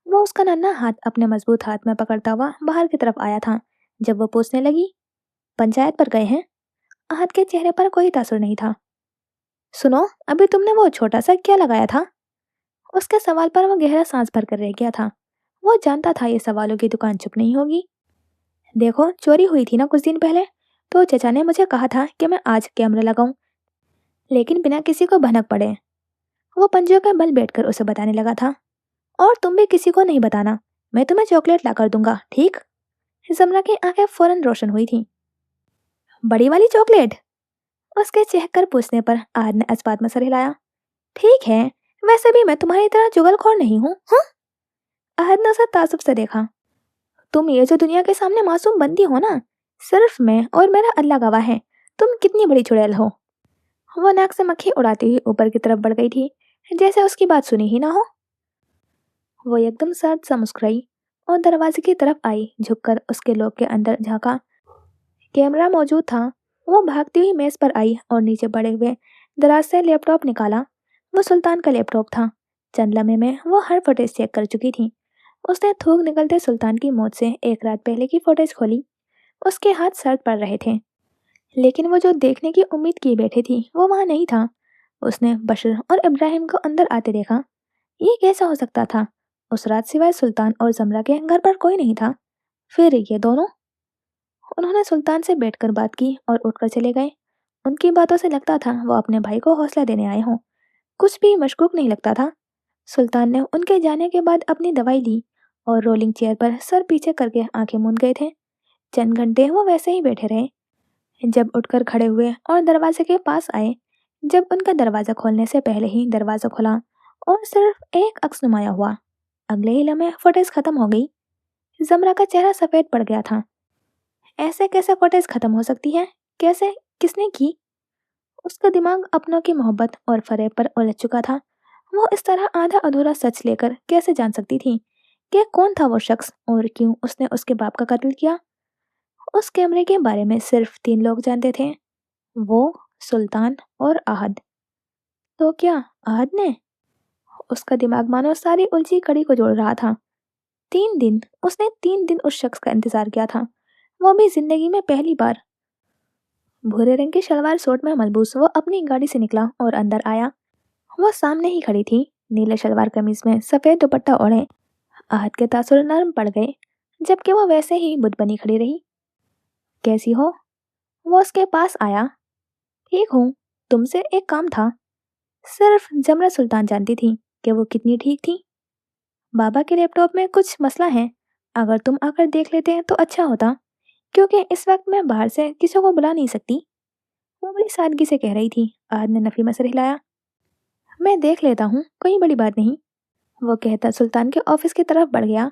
वो उसका नन्हा हाथ अपने मजबूत हाथ में पकड़ता हुआ बाहर की तरफ आया था। जब वो पूछने लगी, पंचायत पर गए हैं? आहत के चेहरे पर कोई तासुर नहीं था। सुनो, अभी तुमने वो छोटा सा क्या लगाया था? उसके सवाल पर वो गहरा सांस भर कर रह गया था। वो जानता था ये सवालों की दुकान चुप नहीं होगी। देखो, चोरी हुई थी ना कुछ दिन पहले, तो चचा ने मुझे कहा था कि मैं आज कैमरा लगाऊं, लेकिन बिना किसी को भनक पड़े। वो पंजों के बल बैठकर उसे बताने लगा था। और तुम भी किसी को नहीं बताना, मैं तुम्हें चॉकलेट ला कर दूंगा, ठीक? जमरा की आंखें फौरन रोशन हुई थी। बड़ी वाली चॉकलेट? उसके चहक कर पूछने पर आहद ने इस्पात में सर हिलाया। ठीक है, वैसे भी मैं तुम्हारी तरह जुगलखोर नहीं हूँ। हाँ? आहद ने उसे ताजुब से देखा। तुम ये जो दुनिया के सामने मासूम बंदी हो ना, सिर्फ मैं और मेरा अल्लाह गवाह है, तुम कितनी बड़ी चुड़ैल हो। वो नाक से मक्खी उड़ाती हुई ऊपर की तरफ बढ़ गई थी, जैसे उसकी बात सुनी ही ना हो। वो एकदम सर्द सा मुस्कुराई और दरवाजे की तरफ आई, झुककर उसके लोग के अंदर झांका। कैमरा मौजूद था। वो भागती हुई मेज पर आई और नीचे पड़े हुए दराज से लैपटॉप निकाला। वो सुल्तान का लैपटॉप था। चंद लम्हे में वो हर फुटेज चेक कर चुकी थी। उसने थूक निकलते सुल्तान की मौत से एक रात पहले की फुटेज खोली। उसके हाथ सर्द पड़ रहे थे, लेकिन वो जो देखने की उम्मीद की बैठी थी वो वहां नहीं था। उसने बशर और इब्राहिम को अंदर आते देखा। ये कैसा हो सकता था? उस रात सिवाय सुल्तान और जमरा के घर पर कोई नहीं था। फिर ये दोनों? उन्होंने सुल्तान से बैठकर बात की और उठकर चले गए। उनकी बातों से लगता था वो अपने भाई को हौसला देने आए हों। कुछ भी मशकूक नहीं लगता था। सुल्तान ने उनके जाने के बाद अपनी दवाई ली और रोलिंग चेयर पर सर पीछे करके आंखें मूंद गए थे। चंद घंटे वो वैसे ही बैठे रहे। जब उठकर खड़े हुए और दरवाजे के पास आए, जब उनका दरवाजा खोलने से पहले ही दरवाजा खुला और सिर्फ एक अक्स नुमाया हुआ। अगले ही लम्हे फुटेज खत्म हो गई। जमरा का चेहरा सफेद पड़ गया था। ऐसे कैसे फुटेज खत्म हो सकती है? कैसे? किसने की? उसका दिमाग अपनों की मोहब्बत और फरेब पर उलझ चुका था। वो इस तरह आधा अधूरा सच लेकर कैसे जान सकती थी कि कौन था वो शख्स और क्यों उसने उसके बाप का कत्ल किया? उस कैमरे के बारे में सिर्फ 3 लोग जानते थे, वो, सुल्तान और आहद। तो क्या आहद ने? उसका दिमाग मानो सारी उलझी कड़ी को जोड़ रहा था। 3 दिन, उसने 3 दिन उस शख्स का इंतजार किया था, वो भी जिंदगी में पहली बार। भूरे रंग की शलवार सूट में मलबूस वो अपनी गाड़ी से निकला और अंदर आया। वो सामने ही खड़ी थी, नीले शलवार कमीज में सफेद दुपट्टा ओढ़े। आहत के तासुर नरम पड़ गए, जबकि वो वैसे ही बुत बनी खड़ी रही। कैसी हो? वो उसके पास आया। ठीक हूँ, तुमसे एक काम था। सिर्फ जमरा सुल्तान जानती थी कि वो कितनी ठीक थी। बाबा के लैपटॉप में कुछ मसला है, अगर तुम आकर देख लेते तो अच्छा होता, क्योंकि इस वक्त मैं बाहर से किसी को बुला नहीं सकती। वो बड़ी सादगी से कह रही थी। आहद ने नफी में सर हिलाया। मैं देख लेता हूँ, कोई बड़ी बात नहीं। वो कहता सुल्तान के ऑफिस की तरफ बढ़ गया।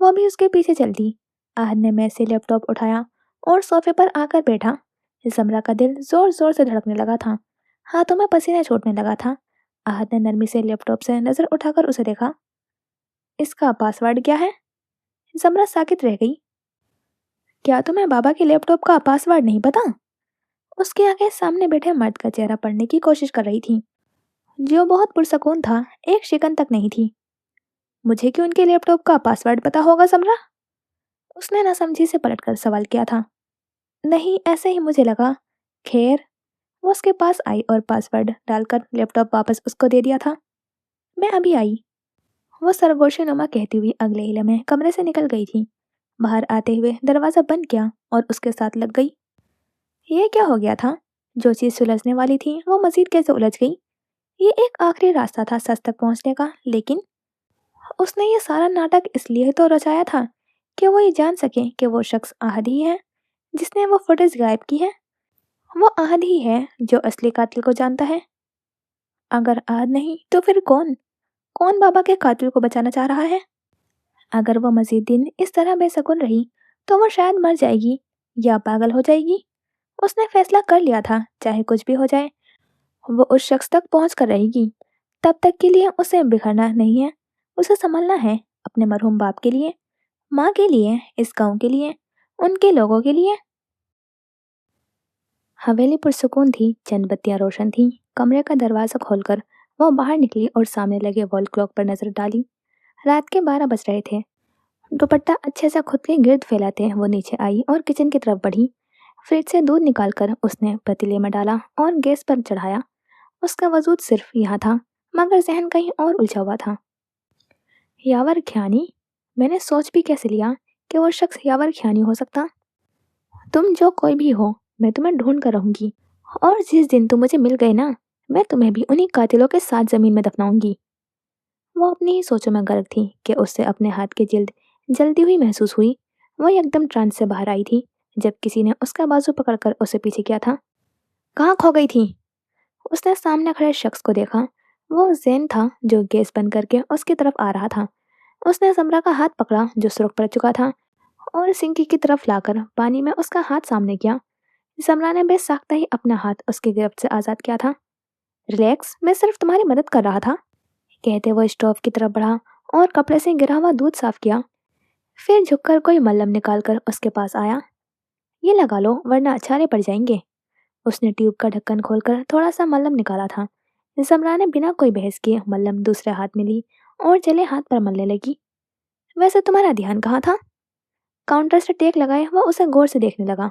वो भी उसके पीछे चलती। आहद ने मेज से लैपटॉप उठाया और सोफे पर आकर बैठा। जमरा का दिल जोर जोर से धड़कने लगा था। हाथों में पसीना छूटने लगा था। आहद ने नरमी से लैपटॉप से नजर उठाकर उसे देखा। इसका पासवर्ड क्या है? जमरा साकित रह गई। क्या तुम्हें बाबा के लैपटॉप का पासवर्ड नहीं पता? उसकी आंखें सामने बैठे मर्द का चेहरा पढ़ने की कोशिश कर रही थी, जो बहुत पुरसकून था, एक शिकन तक नहीं थी। मुझे क्यों उनके लैपटॉप का पासवर्ड पता होगा समरा? उसने नासमझी से पलटकर सवाल किया था। नहीं, ऐसे ही मुझे लगा। खैर, वो उसके पास आई और पासवर्ड डालकर लैपटॉप वापस उसको दे दिया था। मैं अभी आई। वो सरगोशी नुमा कहती हुई अगले ही लम्हे कमरे से निकल गई थी। बाहर आते हुए दरवाजा बंद किया और उसके साथ लग गई। ये क्या हो गया था? जो चीज सुलझने वाली थी वो मजीद कैसे उलझ गई? ये एक आखिरी रास्ता था सच तक पहुंचने का, लेकिन उसने ये सारा नाटक इसलिए तो रचाया था कि वो ये जान सके कि वो शख्स आहद ही है जिसने वो फुटेज गायब की है। वो आहद ही है जो असली कातिल को जानता है। अगर आहद नहीं तो फिर कौन? कौन बाबा के कातिल को बचाना चाह रहा है? अगर वो मजीद दिन इस तरह बेसुकून रही तो वो शायद मर जाएगी या पागल हो जाएगी। उसने फैसला कर लिया था, चाहे कुछ भी हो जाए, वो उस शख्स तक पहुंच कर रहेगी। तब तक के लिए उसे बिखरना नहीं है, उसे संभलना है, अपने मरहूम बाप के लिए, माँ के लिए, इस गांव के लिए ان کے لوگوں کے لیے۔ حویلی پرسکون تھی، چند بتیاں روشن تھیں۔ کمرے کا دروازہ کھول کر وہ باہر نکلی اور سامنے لگے وال کلاک پر نظر ڈالی۔ رات کے 12 بج رہے تھے۔ دوپٹہ اچھے سے خود کے گرد پھیلاتے وہ نیچے آئی اور کچن کی طرف بڑھی۔ فریج سے دودھ نکال کر اس نے پتیلے میں ڈالا اور گیس پر چڑھایا۔ اس کا وجود صرف یہاں تھا، مگر ذہن کہیں اور الجھا ہوا تھا۔ یاور کھیانی؟ میں نے سوچ بھی کیسے لیا کہ وہ شخص یاور کھیانی ہو سکتا؟ تم جو کوئی بھی ہو، میں تمہیں ڈھونڈ کر رہوں گی، اور جس دن تم مجھے مل گئے نا، میں تمہیں بھی انہی قاتلوں کے ساتھ زمین میں دفناؤں گی۔ وہ اپنی ہی سوچوں میں غرق تھی کہ اس سے اپنے ہاتھ کی جلد جلتی ہوئی محسوس ہوئی۔ وہ ایک دم ٹرانس سے باہر آئی تھی جب کسی نے اس کا بازو پکڑ کر اسے پیچھے کیا تھا۔ کہاں کھو گئی تھی؟ اس نے سامنے کھڑے شخص کو دیکھا۔ وہ زین تھا جو گیس بند کر کے اس کی طرف آ رہا تھا۔ اس نے زمرہ کا ہاتھ پکڑا جو سرخ پڑ چکا تھا اور سنکی کی طرف لا کر پانی میں اس کا ہاتھ سامنے کیا۔ زمرہ نے بے ساختہ ہی اپنا ہاتھ اس کی گرفت سے آزاد کیا تھا۔ ریلیکس، میں صرف تمہاری مدد کر رہا تھا، کہتے وہ اسٹوو کی طرف بڑھا اور کپڑے سے گرا ہوا دودھ صاف کیا۔ پھر جھک کر کوئی ملم نکال کر اس کے پاس آیا۔ یہ لگا لو ورنہ چھالے پڑ جائیں گے۔ اس نے ٹیوب کا ڈھکن کھول کر تھوڑا سا ملم نکالا تھا۔ زمرہ نے بنا کوئی بحث کیے ملم دوسرے ہاتھ میں لی اور جلے ہاتھ پر ملنے لگی۔ ویسے تمہارا دھیان کہاں تھا؟ کاؤنٹر سے ٹیک لگائے وہ اسے غور سے دیکھنے لگا۔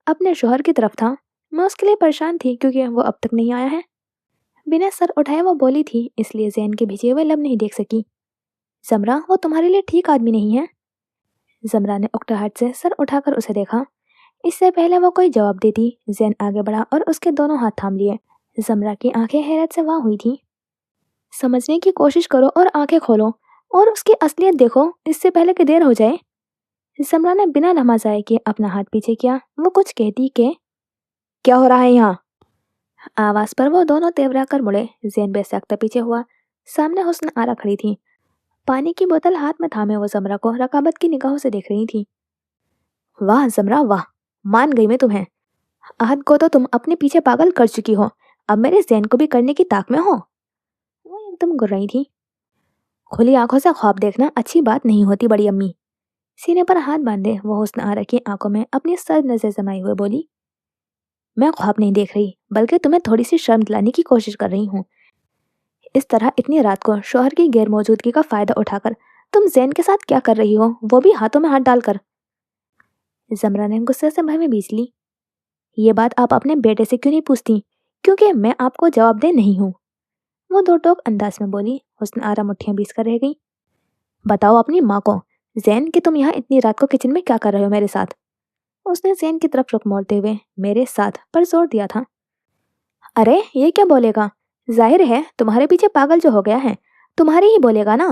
اپنے شوہر کی طرف تھا۔ میں اس کے لیے پریشان تھی کیونکہ وہ اب تک نہیں آیا ہے۔ بنا سر اٹھائے وہ بولی تھی، اس لیے زین کے بھیجے ہوئے لب نہیں دیکھ سکی۔ زمرہ، وہ تمہارے لیے ٹھیک آدمی نہیں ہے۔ زمرہ نے اکتاہٹ سے سر اٹھا کر اسے دیکھا۔ اس سے پہلے وہ کوئی جواب دیتی، زین آگے بڑھا اور اس کے دونوں ہاتھ تھام لیے۔ زمرہ کی آنکھیں حیرت سے واں ہوئی تھیں۔ سمجھنے کی کوشش کرو اور آنکھیں کھولو اور اس کی اصلیت دیکھو اس سے پہلے کہ دیر ہو جائے۔ زمرہ نے بنا لمحہ ضائع کیے اپنا ہاتھ پیچھے کیا۔ وہ کچھ کہتی کہ کیا ہو رہا ہے یہاں؟ آواز پر وہ دونوں تیورا کر مڑے۔ زین بے ساختہ پیچھے ہوا۔ سامنے حسن آرا کھڑی تھی۔ پانی کی بوتل ہاتھ میں تھامے وہ زمرہ کو رقابت کی نگاہوں سے دیکھ رہی تھی۔ واہ زمرہ واہ، مان گئی میں تمہیں۔ عہد کو تو تم اپنے پیچھے پاگل کر چکی ہو، اب میرے زین کو بھی کرنے کی طاق میں ہو۔ وہ ایک دم گر رہی تھی۔ کھلی آنکھوں سے خواب دیکھنا اچھی بات نہیں ہوتی بڑی امی۔ سینے پر ہاتھ باندھے وہ حسن آرا کی آنکھوں میں اپنی سرد نظر جمائے ہوئے بولی، میں خواب نہیں دیکھ رہی بلکہ تمہیں تھوڑی سی شرم دلانے کی کوشش کر رہی ہوں۔ اس طرح اتنی رات کو شوہر کی غیر موجودگی کا فائدہ اٹھا کر تم زین کے ساتھ کیا کر رہی ہو، وہ بھی ہاتھوں میں ہاتھ ڈال کر؟ زمرہ نے غصے سے بھویں بیچ لی۔ یہ بات آپ اپنے بیٹے سے کیوں نہیں پوچھتی؟ کیونکہ میں آپ کو جواب دہ نہیں ہوں، وہ دو ٹوک انداز میں بولی۔ حسن آرا مٹھیاں بیچ کر رہ گئی۔ بتاؤ اپنی ماں کو زین کہ تم یہاں اتنی رات کو کچن میں کیا کر رہے ہو میرے ساتھ؟ اس نے زین کی طرف رخ موڑتے ہوئے میرے ساتھ پر زور دیا تھا۔ ارے یہ کیا بولے گا؟ ظاہر ہے تمہارے پیچھے پاگل جو ہو گیا ہے تمہارے ہی بولے گا نا،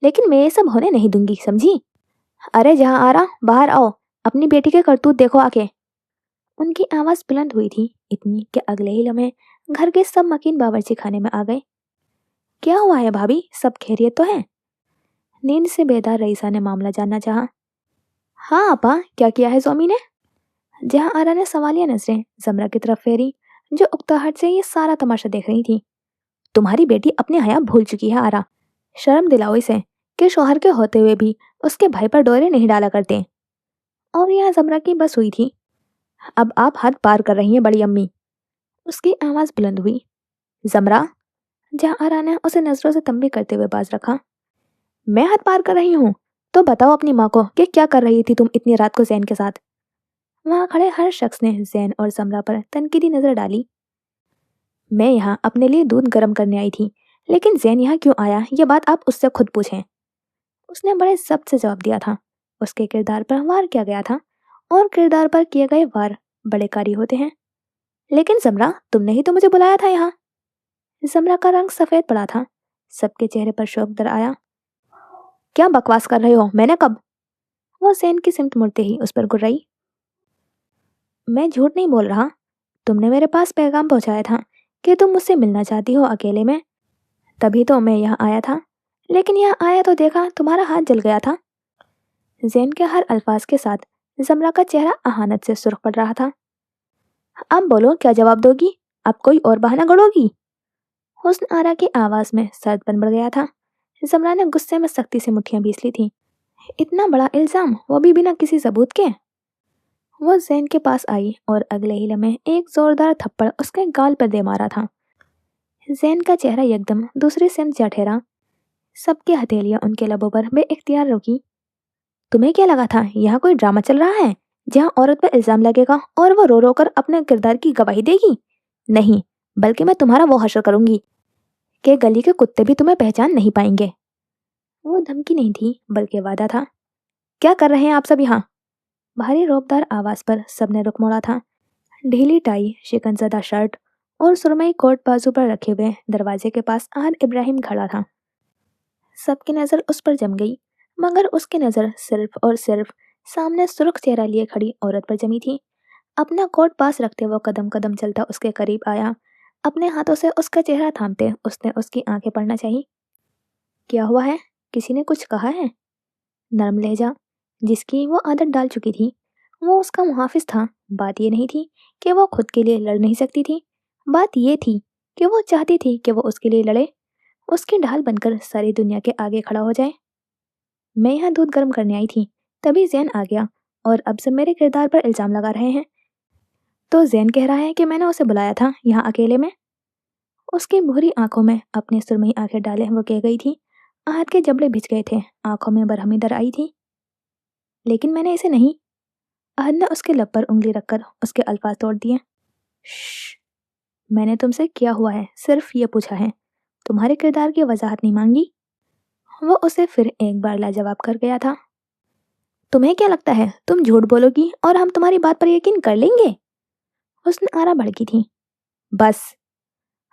لیکن میں یہ سب ہونے نہیں دوں گی، سمجھی؟ ارے جہاں آرا باہر آؤ، اپنی بیٹی کے کرتوت دیکھو آ کے۔ ان کی آواز بلند ہوئی تھی، اتنی کہ اگلے ہی لمحے گھر کے سب مکین باورچی خانے میں آ گئے۔ کیا ہوا ہے بھابھی، سب خیریت تو ہے؟ نیند سے بیدار رئیسہ نے معاملہ جاننا چاہا۔ ہاں آپا، کیا کیا ہے زومی نے؟ جہاں آرا نے سوالیہ نظریں زمرہ کی طرف پھیری جو اکتاہٹ سے یہ سارا تماشا دیکھ رہی تھی۔ تمہاری بیٹی اپنے حیا بھول چکی ہے آرا، شرم دلاؤ اسے کہ شوہر کے ہوتے ہوئے بھی اس کے بھائی پر ڈورے نہیں ڈالا کرتے۔ اور یہاں زمرہ کی بس ہوئی تھی۔ اب آپ حد پار کر رہی ہیں بڑی امی، اس کی آواز بلند ہوئی۔ زمرہ، جہاں آرا نے اسے نظروں سے تنبیہ کرتے ہوئے باز رکھا۔ میں حد پار کر رہی ہوں؟ تو بتاؤ اپنی ماں کو کہ کیا کر رہی تھی تم اتنی رات کو زین کے ساتھ؟ وہاں کھڑے ہر شخص نے زین اور زمرہ پر تنقیدی نظر ڈالی۔ میں یہاں اپنے لیے دودھ گرم کرنے آئی تھی، لیکن زین یہاں کیوں آیا یہ بات آپ اس سے خود پوچھیں، اس نے بڑے ضبط سے جواب دیا تھا۔ اس کے کردار پر وار کیا گیا تھا اور کردار پر کیے گئے وار بڑے کاری ہوتے ہیں۔ لیکن زمرہ، تم نے ہی تو مجھے بلایا تھا یہاں۔ زمرہ کا رنگ سفید پڑا تھا، سب کے چہرے پر شوق در آیا۔ کیا بکواس کر رہے ہو، میں نے کب؟ وہ زین کی سمت مڑتے ہی اس پر گرائی۔ میں جھوٹ نہیں بول رہا، تم نے میرے پاس پیغام پہنچایا تھا کہ تم مجھ سے ملنا چاہتی ہو اکیلے میں، تبھی تو میں یہاں آیا تھا، لیکن یہاں آیا تو دیکھا تمہارا ہاتھ جل گیا تھا۔ زین کے ہر الفاظ کے ساتھ زمرہ کا چہرہ اہانت سے سرخ پڑ رہا تھا۔ اب بولو کیا جواب دو گی؟ اب کوئی اور بہانہ گڑو گی؟ حسن آرا کی آواز میں سرد پن بڑھ گیا تھا۔ زمرہ نے غصے میں سختی سے مٹھیاں بیچ لی تھی۔ اتنا بڑا الزام، وہ بھی بنا کسی ثبوت کے؟ وہ زین کے پاس آئی اور اگلے ہی لمحے ایک زوردار تھپڑ اس کے گال پر دے مارا تھا۔ زین کا چہرہ یکدم دوسری سمت جا ٹھہرا۔ سب کی ہتھیلیاں ان کے لبوں پر بے اختیار رکی۔ تمہیں کیا لگا تھا یہاں کوئی ڈرامہ چل رہا ہے جہاں عورت پر الزام لگے گا اور وہ رو رو کر اپنے کردار کی گواہی دے گی؟ نہیں، بلکہ میں تمہارا وہ حشر کروں گی کہ گلی کے کتے بھی تمہیں پہچان نہیں پائیں گے۔ وہ دھمکی نہیں تھی بلکہ وعدہ تھا۔ کیا کر رہے ہیں آپ سب یہاں؟ بھاری روبدار آواز پر سب نے رخ موڑا تھا۔ ڈھیلی ٹائی، شکن زدہ شرٹ اور سرمئی کوٹ بازو پر رکھے ہوئے دروازے کے پاس احد ابراہیم کھڑا تھا۔ سب کی نظر اس پر جم گئی، مگر اس کی نظر صرف اور صرف سامنے سرخ چہرہ لیے کھڑی عورت پر جمی تھی۔ اپنا کوٹ پاس رکھتے وہ قدم قدم چلتا اس کے قریب آیا۔ اپنے ہاتھوں سے اس کا چہرہ تھامتے اس نے اس کی آنکھیں پڑھنا چاہی۔ کیا ہوا ہے؟ کسی نے کچھ کہا ہے؟ نرم لہجہ جس کی وہ عادت ڈال چکی تھی۔ وہ اس کا محافظ تھا۔ بات یہ نہیں تھی کہ وہ خود کے لیے لڑ نہیں سکتی تھی، بات یہ تھی کہ وہ چاہتی تھی کہ وہ اس کے لیے لڑے، اس کی ڈھال بن کر ساری دنیا کے آگے کھڑا ہو جائے۔ میں یہاں دودھ گرم کرنے آئی تھی، تبھی زین آ گیا اور اب سے میرے کردار پر الزام لگا رہے ہیں۔ تو زین کہہ رہا ہے کہ میں نے اسے بلایا تھا یہاں اکیلے میں۔ اس کی بھوری آنکھوں میں اپنی سرمئی آنکھیں ڈالے وہ کہہ گئی تھی۔ احد کے جبڑے بھج گئے تھے، آنکھوں میں برہمی در آئی تھی۔ لیکن میں نے اسے نہیں۔ احد نے اس کے لب پر انگلی رکھ کر اس کے الفاظ توڑ دیے۔ شش، میں نے تم سے کیا ہوا ہے صرف یہ پوچھا ہے، تمہارے کردار کی وضاحت نہیں مانگی۔ وہ اسے پھر ایک بار لاجواب کر گیا تھا۔ تمہیں کیا لگتا ہے تم جھوٹ بولو گی اور ہم تمہاری بات پر یقین کر لیں گے؟ حسن آرا بھڑکی تھی۔ بس،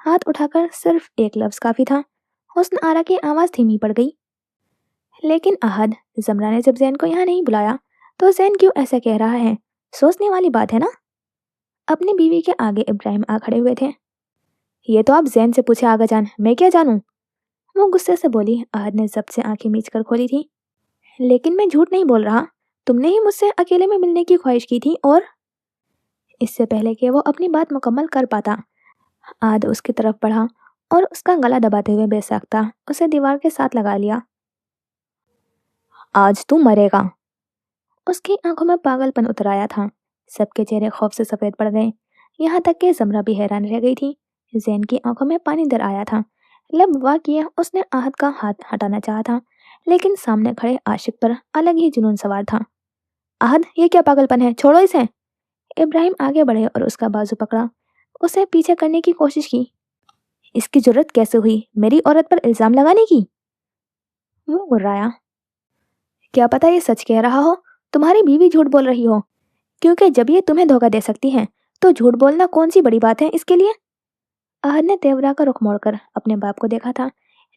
ہاتھ اٹھا کر صرف ایک لفظ کافی تھا۔ حسن آرا کی آواز دھیمی پڑ گئی۔ لیکن احد، زمرہ نے جب زین کو یہاں نہیں بلایا تو زین کیوں ایسا کہہ رہا ہے؟ سوچنے والی بات ہے نا؟ اپنی بیوی کے آگے ابراہیم آ کھڑے ہوئے تھے۔ یہ تو آپ زین سے پوچھے آگا جان، میں کیا جانوں؟ وہ غصے سے بولی۔ احد نے ضبط سے آنکھیں میچ کر کھولی تھی۔ لیکن میں جھوٹ نہیں بول رہا، تم نے ہی مجھ سے اکیلے میں ملنے کی خواہش کی تھی اور… اس سے پہلے کہ وہ اپنی بات مکمل کر پاتا، احد اس کی طرف بڑھا اور اس کا گلا دباتے ہوئے بے ساختہ اسے دیوار کے ساتھ لگا لیا۔ آج تو مرے گا۔ اس کی آنکھوں میں پاگل پن اتر آیا تھا۔ سب کے چہرے خوف سے سفید پڑ گئے، یہاں تک کہ زمرہ بھی حیران رہ گئی تھی۔ زین کی آنکھوں میں پانی در آیا تھا۔ لب وا کیے اس نے احد کا ہاتھ ہٹانا چاہا تھا، لیکن سامنے کھڑے عاشق پر الگ ہی جنون سوار تھا۔ احد، یہ کیا پاگل پن ہے؟ چھوڑو اسے۔ ابراہیم آگے بڑھے اور اس کا بازو پکڑا، اسے پیچھے کرنے کی کوشش کی۔ اس کی جرت کیسے ہوئی میری عورت پر الزام لگانے کی؟ وہ گرایا۔ کیا پتا یہ سچ کہہ رہا ہو، تمہاری بیوی جھوٹ بول رہی ہو، کیونکہ جب یہ تمہیں دھوکہ دے سکتی ہے تو جھوٹ بولنا کون سی بڑی بات ہے اس کے لیے؟ احد نے تیورا کا رخ موڑ کر اپنے باپ کو دیکھا تھا،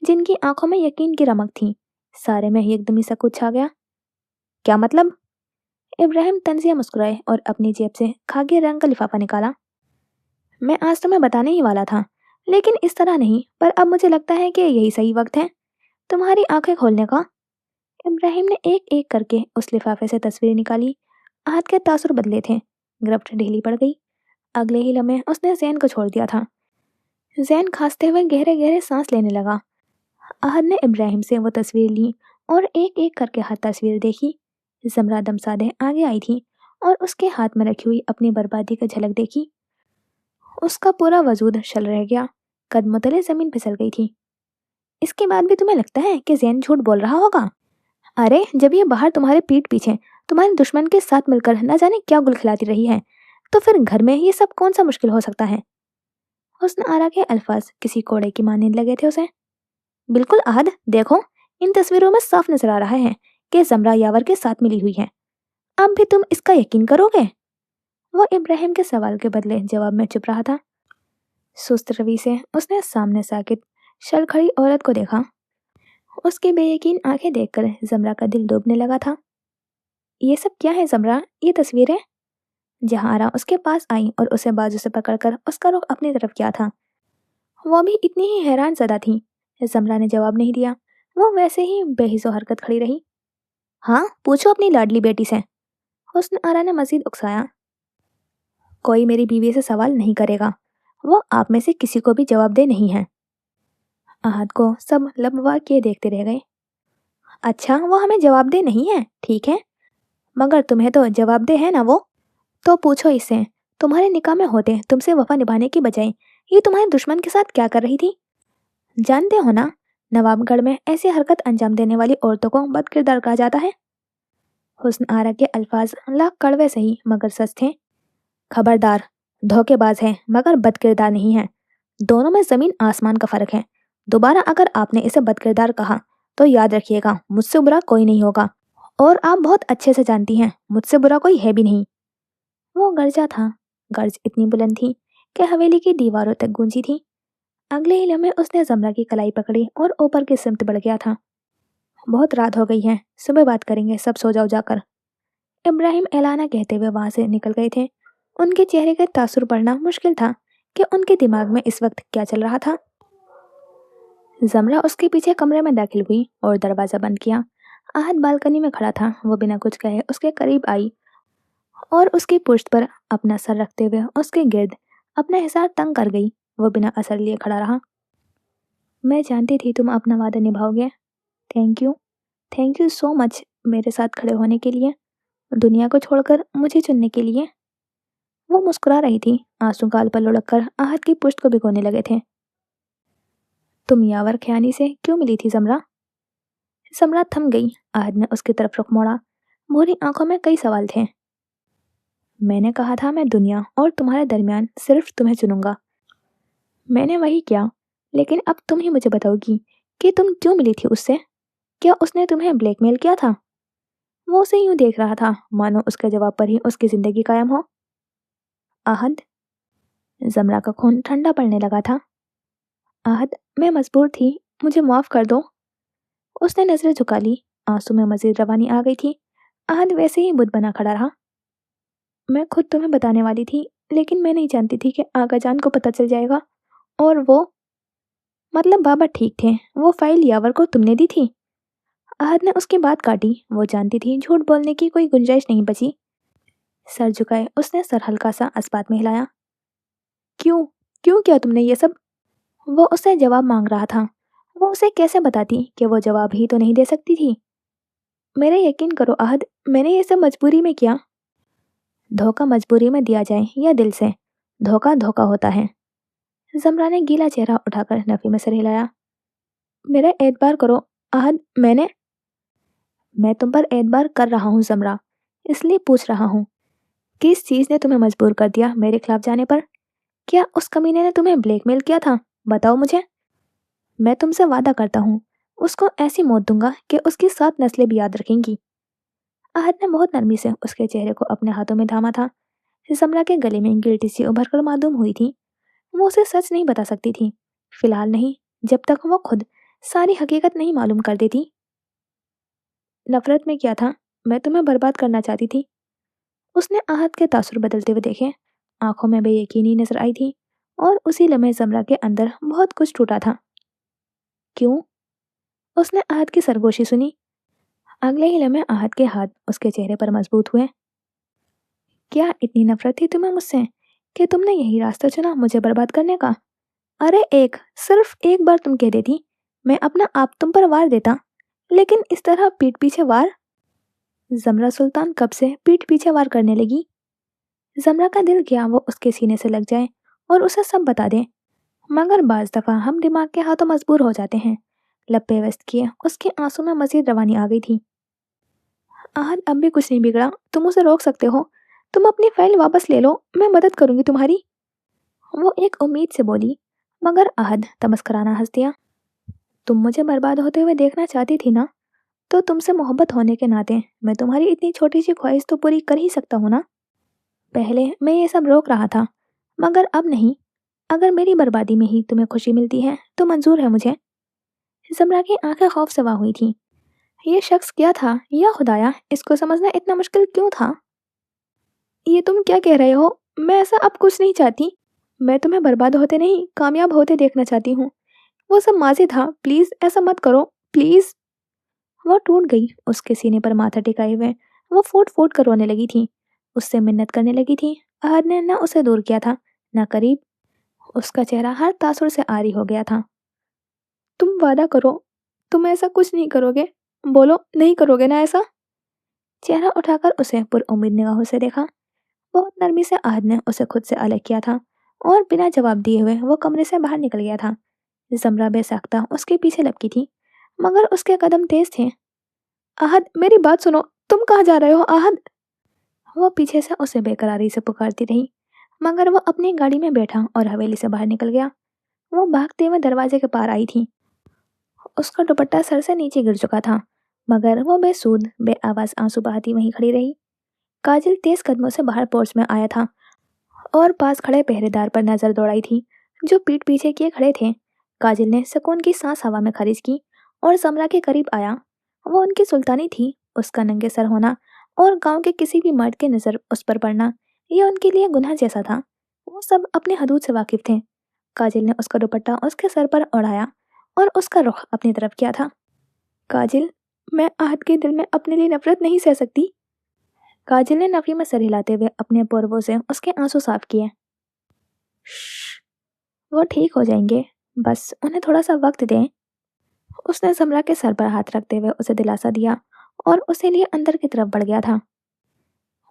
جن کی آنکھوں میں یقین کی رمق تھی۔ سارے میں ایک دم ہی سکوت چھا گیا۔ کیا مطلب؟ ابراہیم طنزیہ مسکرائے اور اپنی جیب سے کھاگے رنگ کا لفافہ نکالا۔ میں آج تمہیں بتانے ہی والا تھا، لیکن اس طرح نہیں، پر اب مجھے لگتا ہے کہ یہی صحیح وقت ہے تمہاری آنکھیں کھولنے کا۔ ابراہیم نے ایک ایک کر کے اس لفافے سے تصویریں نکالی۔ احد کے تاثر بدلے تھے، گرفت ڈھیلی پڑ گئی۔ اگلے ہی لمحے اس نے زین کو چھوڑ دیا تھا۔ زین کھانستے ہوئے گہرے گہرے سانس لینے لگا۔ احد نے ابراہیم سے وہ تصویر لی اور ایک ایک کر کے ہر تصویر دیکھی۔ زمرہ دم سادے آگے آئی تھی اور اس کے ہاتھ میں رکھی ہوئی اپنی بربادی کا جھلک دیکھی۔ اس کا پورا وجود شل رہ گیا، قدموں تلے زمین پھسل گئی تھی۔ اس کے بعد بھی تمہیں لگتا ہے کہ زین جھوٹ بول رہا ہوگا؟ ارے جب یہ باہر تمہارے پیٹ پیچھے تمہارے دشمن کے ساتھ مل کر نہ جانے کیا گل کھلاتی رہی ہے، تو پھر گھر میں یہ سب کون سا مشکل ہو سکتا ہے؟ حسن آرا کے الفاظ کسی کوڑے کی مانند لگے تھے اسے۔ بالکل احد، دیکھو ان تصویروں میں صاف نظر آ رہا ہے کہ زمرہ یاور کے ساتھ ملی ہوئی ہے۔ اب بھی تم اس کا یقین کرو گے؟ وہ ابراہیم کے سوال کے بدلے جواب میں چپ رہا تھا۔ سست روی سے اس نے سامنے ساکت شل کھڑی عورت کو دیکھا۔ اس کی بے یقین آنکھیں دیکھ کر زمرہ کا دل ڈوبنے لگا تھا۔ یہ سب کیا ہے زمرہ؟ یہ تصویریں؟ جہاں آرا اس کے پاس آئی اور اسے بازو سے پکڑ کر اس کا رخ اپنی طرف کیا تھا، وہ بھی اتنی ہی حیران زدہ تھی۔ زمرہ نے جواب نہیں دیا، وہ ویسے ہی بے حس و حرکت کھڑی رہی۔ ہاں پوچھو اپنی لاڈلی بیٹی سے، حسن آرا نے مزید اکسایا۔ کوئی میری بیوی سے سوال نہیں کرے گا، وہ آپ میں سے کسی کو بھی جواب دہ نہیں ہے۔ احد کو سب لب وا کیے دیکھتے رہ گئے۔ اچھا وہ ہمیں جواب دہ نہیں ہے، ٹھیک ہے، مگر تمہیں تو جواب دہ ہے نا وہ۔ तो पूछो इससे, तुम्हारे निकाह में होते तुमसे वफा निभाने की बजाय ये तुम्हारे दुश्मन के साथ क्या कर रही थी? जानते हो ना, नवाबगढ़ में ऐसी हरकत अंजाम देने वाली औरतों को बदकिरदार कहा जाता है। हुस्न आरा के अल्फाज लाख कड़वे सही मगर सच थे। खबरदार, धोखेबाज है मगर बदकिरदार नहीं है। दोनों में जमीन आसमान का फर्क है। दोबारा अगर आपने इसे बदकिरदार कहा तो याद रखिएगा, मुझसे बुरा कोई नहीं होगा। और आप बहुत अच्छे से जानती हैं, मुझसे बुरा कोई है भी नहीं। वो गरजा था। गर्ज इतनी बुलंद थी कि हवेली की दीवारों तक गूंजी थी। अगले ही लम्हे उसने जमरा की कलाई पकड़ी और ऊपर की सिमत बढ़ गया था। बहुत रात हो गई है, सुबह बात करेंगे, सब सो जाओ जाकर। इब्राहिम एलाना कहते हुए वहां से निकल गए थे। उनके चेहरे का तासुर पड़ना मुश्किल था कि उनके दिमाग में इस वक्त क्या चल रहा था। जमरा उसके पीछे कमरे में दाखिल हुई और दरवाजा बंद किया। आहद बालकनी में खड़ा था। वो बिना कुछ कहे उसके करीब आई और उसकी पुश्त पर अपना सर रखते हुए उसके गिर्द अपना हिसार तंग कर गई। वो बिना असर लिए खड़ा रहा। मैं जानती थी तुम अपना वादा निभाओगे। Thank you, thank you so much मेरे साथ खड़े होने के लिए, दुनिया को छोड़कर मुझे चुनने के लिए। वो मुस्कुरा रही थी। आंसू गाल पर लुढ़क कर आहत की पुश्त को भिगोने लगे थे। तुम यावर खयानी से क्यों मिली थी जमरा? जमरा थम गई। आहद ने उसकी तरफ रुख मोड़ा। भूरी आंखों में कई सवाल थे। मैंने कहा था मैं दुनिया और तुम्हारे दरमियान सिर्फ तुम्हें चुनूंगा। मैंने वही किया, लेकिन अब तुम ही मुझे बताओगी कि तुम क्यों मिली थी उससे? क्या उसने तुम्हें ब्लैकमेल किया था? वो उसे यूं देख रहा था मानो उसके जवाब पर ही उसकी जिंदगी कायम हो। आहद, जमरा का खून ठंडा पड़ने लगा था। आहद, मैं मजबूर थी, मुझे माफ कर दो। उसने नजरें झुका ली। आंसू में मजीद रवानी आ गई थी। आहद वैसे ही बुत बना खड़ा रहा। मैं खुद तुम्हें बताने वाली थी, लेकिन मैं नहीं जानती थी कि आगा जान को पता चल जाएगा। और वो, मतलब बाबा ठीक थे। वो फाइल यावर को तुमने दी थी? आहद ने उसकी बात काटी। वो जानती थी झूठ बोलने की कोई गुंजाइश नहीं बची। सर झुकाए उसने सर हल्का सा अस्पात में हिलाया। क्यों, क्यों किया तुमने ये सब? वो उससे जवाब मांग रहा था। वो उसे कैसे बताती कि वो जवाब ही तो नहीं दे सकती थी। मेरे यकीन करो आहद, मैंने ये सब मजबूरी में किया। धोखा मजबूरी में दिया जाए या दिल से, धोखा धोखा होता है। जमरा ने गीला चेहरा उठाकर नफी में सर हिलाया। मेरा एतबार करो आहद, मैं तुम पर एतबार कर रहा हूँ जमरा, इसलिए पूछ रहा हूँ, किस चीज ने तुम्हें मजबूर कर दिया मेरे खिलाफ जाने पर? क्या उस कमीने ने तुम्हें ब्लैकमेल किया था? बताओ मुझे। मैं तुमसे वादा करता हूँ, उसको ऐसी मौत दूंगा कि उसकी 7 नस्लें भी याद रखेंगी। आहद ने बहुत नरमी से उसके चेहरे को अपने हाथों में थामा था। जमरा के गले में गिल्टी सी उभर कर मालूम हुई थी। वो उसे सच नहीं बता सकती थी, फिलहाल नहीं, जब तक वो खुद सारी हकीकत नहीं मालूम कर देती। नफरत में क्या था, मैं तुम्हें बर्बाद करना चाहती थी। उसने आहत के तासुर बदलते हुए देखे। आंखों में बेयकीनी नजर आई थी और उसी लम्हे जमरा के अंदर बहुत कुछ टूटा था। क्यों? उसने आहत की सरगोशी सुनी। अगले ही लम्हे आहत के हाथ उसके चेहरे पर मजबूत हुए। क्या इतनी नफरत थी तुम्हें मुझसे कि तुमने यही रास्ता चुना मुझे बर्बाद करने का? अरे सिर्फ एक बार तुम कह देती, मैं अपना आप तुम पर वार देता, लेकिन इस तरह पीठ पीछे वार। जमरा सुल्तान कब से पीठ पीछे वार करने लगी? जमरा का दिल क्या वो उसके सीने से लग जाए और उसे सब बता दे, मगर बाज दफा हम दिमाग के हाथों मजबूर हो जाते हैं। लपे व्यस्त किए उसके आंसू में मजीद रवानी आ गई थी। आहद, अब भी कुछ नहीं बिगड़ा, तुम उसे रोक सकते हो। तुम अपनी फाइल वापस ले लो, मैं मदद करूंगी तुम्हारी। वो एक उम्मीद से बोली, मगर आहद तमस्कराना हंस दिया। तुम मुझे बर्बाद होते हुए देखना चाहती थी ना, तो तुमसे मोहब्बत होने के नाते मैं तुम्हारी इतनी छोटी सी ख्वाहिश तो पूरी कर ही सकता हूँ ना। पहले मैं ये सब रोक रहा था, मगर अब नहीं। अगर मेरी बर्बादी में ही तुम्हें खुशी मिलती है तो मंजूर है मुझे। जमरा की आंखें खौफ सवा हुई थी। ये शख्स क्या था, या खुदाया इसको समझना इतना मुश्किल क्यों था? ये तुम क्या कह रहे हो? मैं ऐसा अब कुछ नहीं चाहती। मैं तुम्हें बर्बाद होते नहीं, कामयाब होते देखना चाहती हूँ। वो सब माजी था, प्लीज ऐसा मत करो, प्लीज। वो टूट गई। उसके सीने पर माथा टिकाए हुए वो फूट फूट कर रोने लगी थी। उससे मिन्नत करने लगी थी। अहद ने न उसे दूर किया था, न करीब। उसका चेहरा हर तासुर से आरी हो गया था। तुम वादा करो, तुम ऐसा कुछ नहीं करोगे, बोलो नहीं करोगे ना ऐसा? चेहरा उठाकर उसे पुरउम्मीद निगाहों से देखा। बहुत नरमी से आहद ने उसे खुद से अलग किया था और बिना जवाब दिए हुए वो कमरे से बाहर निकल गया था। जमरा बेसाख्ता उसके पीछे लपकी थी, मगर उसके कदम तेज थे। आहद, मेरी बात सुनो, तुम कहाँ जा रहे हो आहद? वो पीछे से उसे बेकरारी से पुकारती रही, मगर वो अपनी गाड़ी में बैठा और हवेली से बाहर निकल गया। वो भागते हुए दरवाजे के पार आई थी। उसका दुपट्टा सर से नीचे गिर चुका था, मगर वो बेसूद बेआवाज आंसू बहाती वहीं खड़ी रही। काजल तेज कदमों से बाहर पोर्च में आया था और पास खड़े पहरेदार पर नजर दौड़ाई थी, जो पीठ पीछे किए खड़े थे। काजल ने सुकून की सांस हवा में खारिज की और समरा के करीब आया। वो उनकी सुल्तानी थी, उसका नंगे सर होना और गांव के किसी भी मर्द की नजर उस पर पड़ना ये उनके लिए गुनाह जैसा था। वो सब अपने हदूद से वाकिफ थे। काजल ने उसका दुपट्टा उसके सर पर ओढ़ाया और उसका रुख अपनी तरफ किया था। काजल, मैं आहद के दिल में अपने लिए नफरत नहीं सह सकती। काजल ने नफी में सर हिलाते हुए अपने पोरवों से उसके आंसू साफ किए। "श्श, वो ठीक हो जाएंगे, बस उन्हें थोड़ा सा वक्त दें। उसने समरा के सर पर हाथ रखते हुए उसे दिलासा दिया और उसे लिए अंदर की तरफ बढ़ गया था।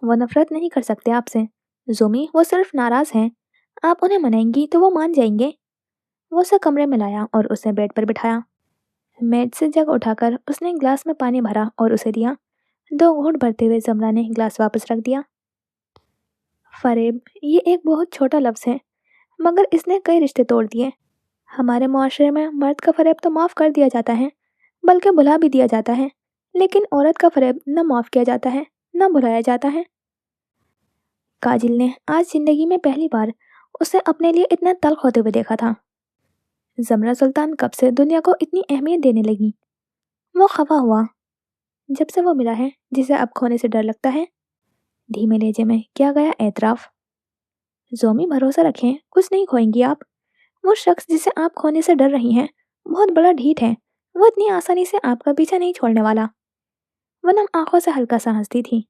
वो नफरत नहीं कर सकते आपसे जोमी, वो सिर्फ नाराज हैं। आप उन्हें मनाएंगी तो वो मान जाएंगे। वो उसे कमरे में लाया और उसे बेड पर बिठाया। मेज से जग उठाकर उसने गिलास में पानी भरा और उसे दिया। 2 घूंट भरते हुए जमरा ने गिलास वापस रख दिया। फरेब, ये एक बहुत छोटा लफ्ज है, मगर इसने कई रिश्ते तोड़ दिए। हमारे मुआशरे में मर्द का फरेब तो माफ़ कर दिया जाता है, बल्कि भुला भी दिया जाता है, लेकिन औरत का फरेब न माफ़ किया जाता है, न भुलाया जाता है। काजिल ने आज जिंदगी में पहली बार उसे अपने लिए इतना तल्ख होते हुए देखा था। जमरा सुल्तान कब से दुनिया को इतनी अहमियत देने लगी? वो खफा हुआ। जब से वो मिला है जिसे अब खोने से डर लगता है। धीमे लहजे में किया गया एतराफ़। जोमी, भरोसा रखें, कुछ नहीं खोएंगी आप। वो शख्स जिसे आप खोने से डर रही हैं बहुत बड़ा ढीठ है। वो इतनी आसानी से आपका पीछा नहीं छोड़ने वाला। वो नम आंखों से हल्का सा हंसती थी।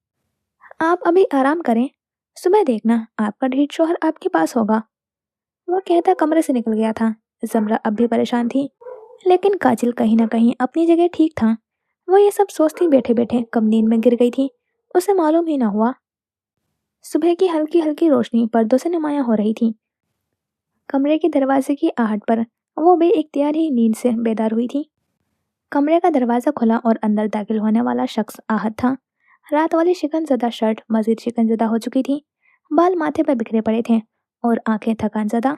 आप अभी आराम करें, सुबह देखना आपका ढीठ शोहर आपके पास होगा। वो कहता कमरे से निकल गया था। जमरा अब भी परेशान थी, लेकिन काजिल कहीं ना कहीं अपनी जगह ठीक था। वो ये सब सोचती बैठे बैठे कब नींद में गिर गई थी, उसे मालूम ही ना हुआ। सुबह की हल्की हल्की रोशनी पर्दों से नुमायां हो रही थी। कमरे के दरवाजे की आहट पर वो बेइख्तियार ही नींद से बेदार हुई थी। कमरे का दरवाजा खुला और अंदर दाखिल होने वाला शख्स आहत था। रात वाली शिकनज़दा शर्ट मजीद शिकनज़दा हो चुकी थी। बाल माथे पर बिखरे पड़े थे और आंखें थकान ज़दा।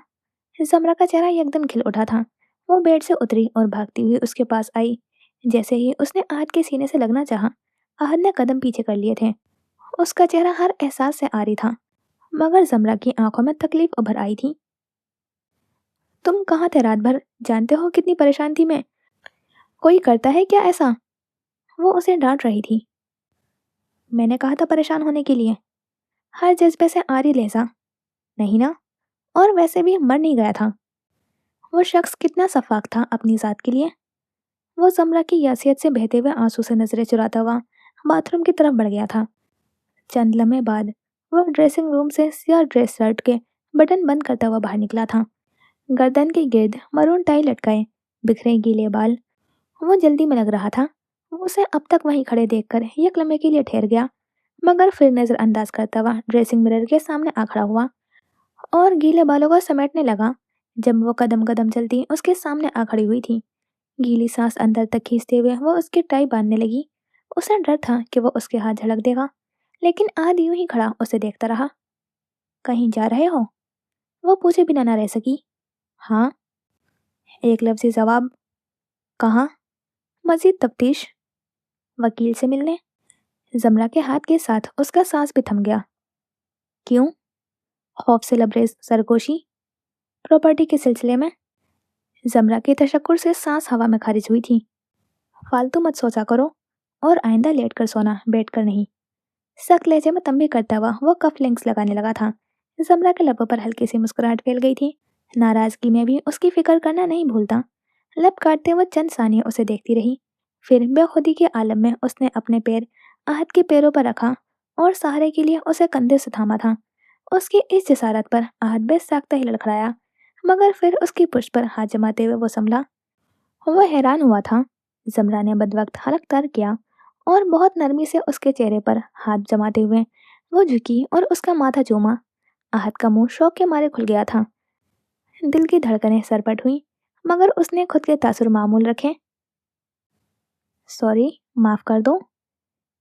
जमरा का चेहरा एकदम खिल उठा था। वो बेड से उतरी और भागती हुई उसके पास आई। जैसे ही उसने आहत के सीने से लगना चाहा, आहत ने कदम पीछे कर लिए थे। उसका चेहरा हर एहसास से आरी था, मगर जमरा की आंखों में तकलीफ उभर आई थी। तुम कहाँ थे रात भर? जानते हो कितनी परेशान थी मैं। कोई करता है क्या ऐसा? वो उसे डांट रही थी। मैंने कहा था परेशान होने के लिए। हर जज्बे से आरी लहजा। नहीं ना, और वैसे भी मर नहीं गया था। वो शख्स कितना सफाक था अपनी जात के लिए। वो जमरा की यासियत से बहते हुए आंसू से नजरें चुराता हुआ बाथरूम की तरफ बढ़ गया था। चंद लम्हे बाद वो ड्रेसिंग रूम से सिया ड्रेस शर्ट के बटन बंद करता हुआ बाहर निकला था। गर्दन के गिर्द मरून टाई लटकाए, बिखरे गीले बाल। वो जल्दी में लग रहा था। वो उसे अब तक वहीं खड़े देखकर एक लम्हे के लिए ठहर गया, मगर फिर नजरअंदाज करता हुआ ड्रेसिंग मिरर के सामने आ खड़ा हुआ और गीले बालों को समेटने लगा। जब वो कदम कदम चलती उसके सामने आ खड़ी हुई थी, गीली सांस अंदर तक खींचते हुए वो उसकी टाई बांधने लगी। उसे डर था कि वो उसके हाथ झड़क देगा, लेकिन आद यूं ही खड़ा उसे देखता रहा। कहीं जा रहे हो? वो पूछे बिना ना रह सकी। हाँ, एक लफ्ज़ी जवाब। कहाँ? मजीद तफ्तीश, वकील से मिलने। जमरा के हाथ के साथ उसका सांस भी थम गया। क्यों? खौफ से लबरेज सरगोशी। प्रॉपर्टी के सिलसिले में। जमरा की तशक्कुर से सांस हवा में खारिज हुई थी। फालतू मत सोचा करो, और आइंदा लेट कर सोना, बैठ कर नहीं। सख्त लहजे में तंबी करता हुआ वो कफ लिंक्स लगाने लगा था। जमरा के लबों पर हल्की सी मुस्कुराहट फैल गई थी। नाराजगी में भी उसकी फिक्र करना नहीं भूलता। लब काटते हुए चंद सानिया उसे देखती रही। फिर बेखुदी के आलम में उसने अपने पैर आहत के पैरों पर रखा और सहारे के लिए उसे कंधे से थामा था। उसकी इस जसारत पर आहत बेसाख्ता ही लड़खड़ाया, मगर फिर उसकी पुष्ट पर हाथ जमाते हुए वो संभला। वो हैरान हुआ था। जमरा ने बदवक्त हलक तर किया और बहुत नरमी से उसके चेहरे पर हाथ जमाते हुए وہ جھکی اور اس کا ماتھا چوما۔ आहत کا منہ شوق کے مارے کھل گیا تھا۔ دل کی دھڑکنیں سرپٹ ہوئی، مگر اس نے خود کے تاثر معمول رکھے۔ سوری، معاف کر دو۔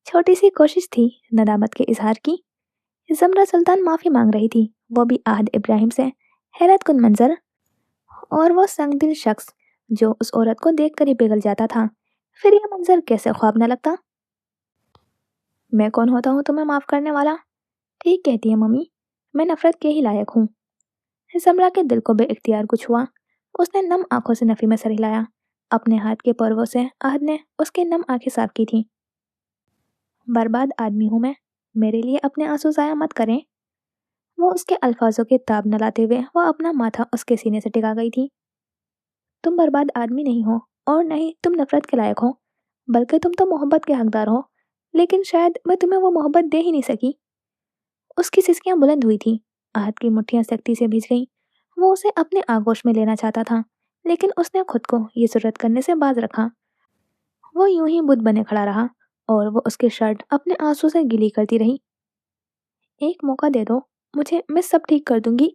چھوٹی سی کوشش تھی ندامت کے اظہار کی۔ زمرہ سلطان معافی مانگ رہی تھی، وہ بھی عہد ابراہیم سے۔ حیرت کن منظر، اور وہ سنگ دل شخص جو اس عورت کو دیکھ کر ہی پگھل جاتا تھا۔ پھر یہ منظر کیسے خواب نہ لگتا؟ میں کون ہوتا ہوں تمہیں معاف کرنے والا؟ ٹھیک کہتی ہے ممی، میں نفرت کے ہی لائق ہوں۔ زمرہ کے دل کو بے اختیار کچھ ہوا۔ اس نے نم آنکھوں سے نفی میں سر ہلایا۔ اپنے ہاتھ کے پرووں سے عہد نے اس کی نم آنکھیں صاف کی تھیں۔ برباد آدمی ہوں میں، میرے لیے اپنے آنسو ضائع مت کریں۔ وہ اس کے الفاظوں کے تاب نہ لاتے ہوئے وہ اپنا ماتھا اس کے سینے سے ٹکا گئی تھی۔ تم برباد آدمی نہیں ہو، اور نہ ہی تم نفرت کے لائق ہو، بلکہ تم تو محبت کے حقدار ہو، لیکن شاید میں تمہیں وہ محبت دے ہی نہیں سکی۔ اس کی سسکیاں بلند ہوئی تھی، عہد کی مٹھیاں سختی سے بھیج گئیں۔ وہ اسے اپنے آغوش میں لینا چاہتا تھا، لیکن اس نے خود کو یہ جرأت کرنے سے باز رکھا۔ وہ یوں ہی بت بنے کھڑا رہا، اور وہ اس کی شرٹ اپنے آنسو سے گیلی کرتی رہی۔ ایک موقع دے دو مجھے، میں سب ٹھیک کر دوں گی،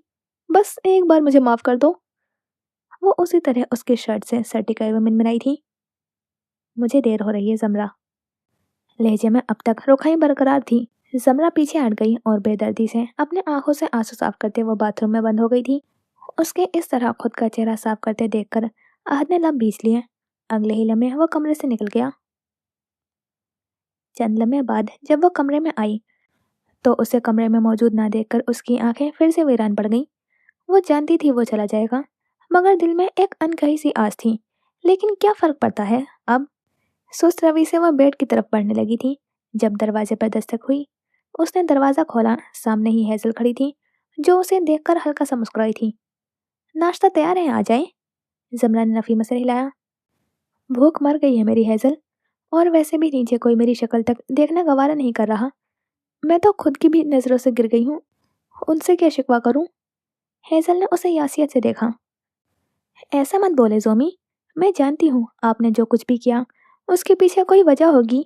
بس ایک بار مجھے معاف کر دو۔ وہ اسی طرح اس کی شرٹ سے سر ٹکائے ہوئے منمنائی تھی۔ مجھے دیر ہو رہی ہے زمرہ۔ لہجے میں اب تک رکھائی برقرار تھی۔ زمرہ پیچھے ہٹ گئی اور بے دردی سے اپنے آنکھوں سے آنسو صاف کرتے وہ باتھ روم میں بند ہو گئی تھی۔ اس کے اس طرح خود کا چہرہ صاف کرتے دیکھ کر عہد نے لب بھیج لیے۔ اگلے ہی لمحے وہ کمرے سے نکل گیا۔ چند لمحے بعد جب وہ کمرے میں آئی تو اسے کمرے میں موجود نہ دیکھ کر اس کی آنکھیں پھر سے ویران پڑ گئیں۔ وہ جانتی تھی وہ چلا جائے گا، مگر دل میں ایک انکہی سی آس تھی۔ لیکن کیا فرق پڑتا ہے اب؟ سست روی سے وہ بیڈ کی طرف بڑھنے لگی تھی جب دروازے پر دستک ہوئی۔ اس نے دروازہ کھولا، سامنے ہی ہیزل کھڑی تھی جو اسے دیکھ کر ہلکا سا مسکرائی تھی۔ ناشتہ تیار ہے، آ جائیں۔ زمرہ نے نفی میں سر ہلایا۔ بھوک مر گئی ہے میری ہیزل، اور ویسے بھی نیچے کوئی میری شکل تک دیکھنا گوارا نہیں کر رہا۔ میں تو خود کی بھی نظروں سے گر گئی ہوں، ان سے کیا شکوہ کروں؟ ہیزل نے اسے یاسیت سے دیکھا۔ ایسا مت بولے زومی، میں جانتی ہوں آپ نے جو کچھ بھی کیا اس کے پیچھے کوئی وجہ ہوگی،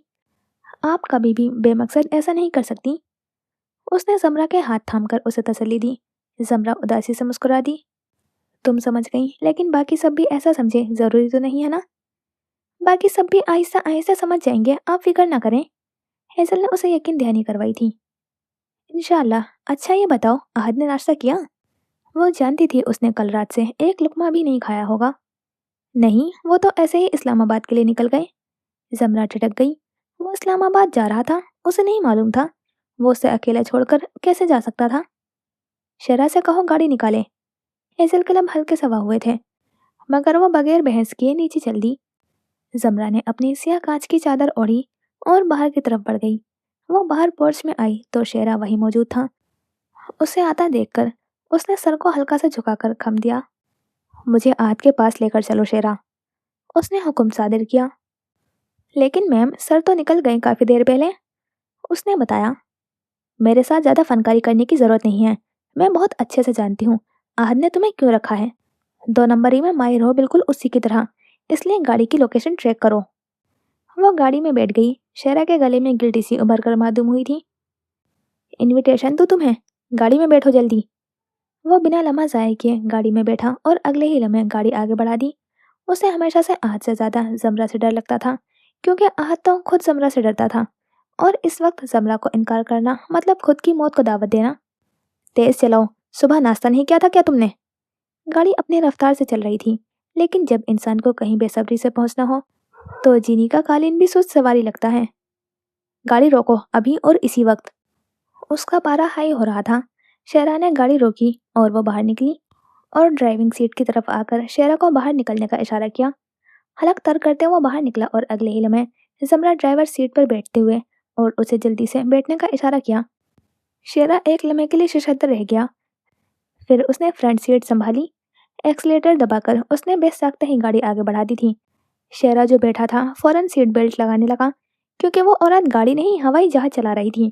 آپ کبھی بھی بے مقصد ایسا نہیں کر سکتی۔ اس نے زمرہ کے ہاتھ تھام کر اسے تسلی دی۔ زمرہ اداسی سے مسکرا دی۔ تم سمجھ گئی، لیکن باقی سب بھی ایسا سمجھے ضروری تو نہیں ہے نا؟ باقی سب بھی آہستہ آہستہ سمجھ جائیں گے، آپ فکر نہ کریں۔ ہیزل نے اسے یقین دہانی کروائی تھی۔ انشاءاللہ۔ اچھا یہ بتاؤ، عہد نے ناشتہ کیا؟ وہ جانتی تھی اس نے کل رات سے ایک لقمہ بھی نہیں کھایا ہوگا۔ نہیں، وہ تو ایسے ہی اسلام آباد کے لیے نکل گئے۔ زمرہ ٹھٹک گئی۔ وہ اسلام آباد جا رہا تھا، اسے نہیں معلوم تھا وہ اسے اکیلا چھوڑ کر کیسے جا سکتا تھا۔ شرح سے کہو گاڑی نکالے۔ ہیزل کے لب ہلکے سوا ہوئے تھے، مگر وہ بغیر بحث کیے نیچے چل دی۔ زمرہ نے اپنی سیاہ کانچ کی چادر اوڑھی اور باہر کی طرف بڑھ گئی۔ وہ باہر پورچ میں آئی تو شیرا وہی موجود تھا۔ اسے آتا دیکھ کر اس نے سر کو ہلکا سے جھکا کر خم دیا۔ مجھے عہد کے پاس لے کر چلو شیرا، اس نے حکم صادر کیا۔ لیکن میم، سر تو نکل گئے کافی دیر پہلے، اس نے بتایا۔ میرے ساتھ زیادہ فنکاری کرنے کی ضرورت نہیں ہے، میں بہت اچھے سے جانتی ہوں عہد نے تمہیں کیوں رکھا ہے۔ 2 نمبری میں ماہر ہو بالکل اسی کی طرح، اس لیے گاڑی کی لوکیشن ٹریک کرو۔ وہ گاڑی میں بیٹھ گئی۔ شیرا کے گلے میں گلٹی سی ابھر کر معدوم ہوئی تھی۔ انویٹیشن تو تمہیں، گاڑی میں بیٹھو جلدی۔ وہ بنا لمحہ ضائع کیے گاڑی میں بیٹھا اور اگلے ہی لمحے گاڑی آگے بڑھا دی۔ اسے ہمیشہ سے عہد سے زیادہ زمرہ سے ڈر لگتا تھا، کیونکہ عہد تو خود زمرہ سے ڈرتا تھا، اور اس وقت زمرہ کو انکار کرنا مطلب خود کی موت کو دعوت دینا۔ تیز چلاؤ، صبح ناشتہ نہیں کیا تھا کیا تم نے؟ گاڑی اپنی رفتار سے چل رہی تھی، لیکن جب انسان کو کہیں بے صبری سے پہنچنا ہو تو جینی کا قالین بھی سست سواری لگتا ہے۔ گاڑی روکو ابھی اور اسی وقت۔ اس کا پارا ہائی ہو رہا تھا۔ شیرا نے گاڑی روکی اور وہ باہر نکلی اور ڈرائیونگ سیٹ کی طرف آ کر شیرا کو باہر نکلنے کا اشارہ کیا۔ حلق تر کرتے وہ باہر نکلا اور اگلے ہی لمحے زمرہ ڈرائیور سیٹ پر بیٹھتے ہوئے اور اسے جلدی سے بیٹھنے کا اشارہ کیا۔ شیرا ایک لمحے کے لیے ششدر رہ گیا، پھر اس نے فرنٹ سیٹ سنبھالی۔ ایکسیلیٹر دبا کر اس نے بے ساختہ ہی گاڑی آگے بڑھا دی تھی۔ شیرا جو بیٹھا تھا فوراً سیٹ بیلٹ لگانے لگا، کیونکہ وہ عورت گاڑی نہیں ہوائی جہاز چلا رہی تھی۔